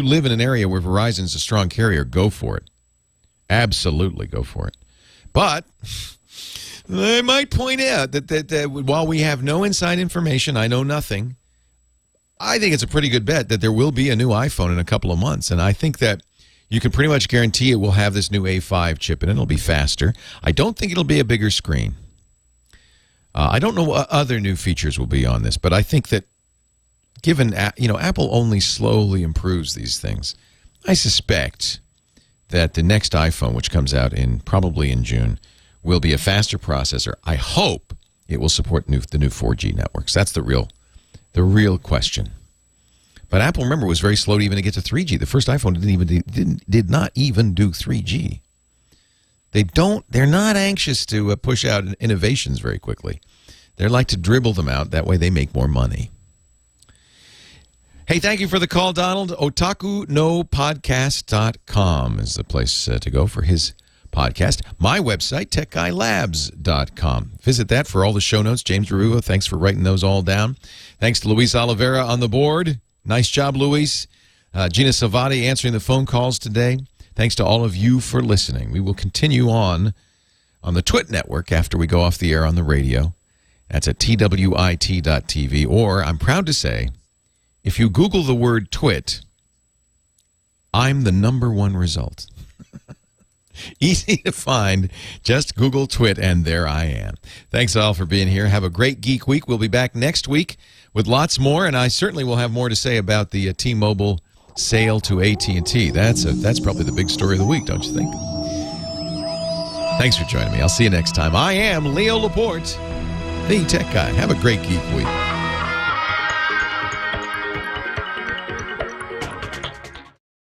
live in an area where Verizon's a strong carrier, go for it. Absolutely, go for it. But I might point out that while we have no inside information, I know nothing, I think it's a pretty good bet that there will be a new iPhone in a couple of months. And I think that you can pretty much guarantee it will have this new A5 chip in it. It'll be faster. I don't think it'll be a bigger screen. I don't know what other new features will be on this, but I think that given, Apple only slowly improves these things, I suspect that the next iPhone, which comes out probably in June, will be a faster processor. I hope it will support the new 4G networks. That's the real question. But Apple, remember, was very slow to even get to 3G. The first iPhone did not even do 3G. They're not anxious to push out innovations very quickly. They like to dribble them out. That way they make more money. Hey, thank you for the call, Donald. OtakuNoPodcast.com is the place to go for his podcast. My website, TechGuyLabs.com. Visit that for all the show notes. James Rugo, thanks for writing those all down. Thanks to Luis Oliveira on the board. Nice job, Luis. Gina Savati answering the phone calls today. Thanks to all of you for listening. We will continue on the TWiT network after we go off the air on the radio. That's at TWiT.tv. Or, I'm proud to say, if you Google the word TWiT, I'm the #1 result. Easy to find. Just Google TWiT, and there I am. Thanks all for being here. Have a great Geek Week. We'll be back next week with lots more, and I certainly will have more to say about the T-Mobile sale to AT&T. That's probably the big story of the week, don't you think? Thanks for joining me. I'll see you next time. I am Leo Laporte, the Tech Guy. Have a great Geek Week.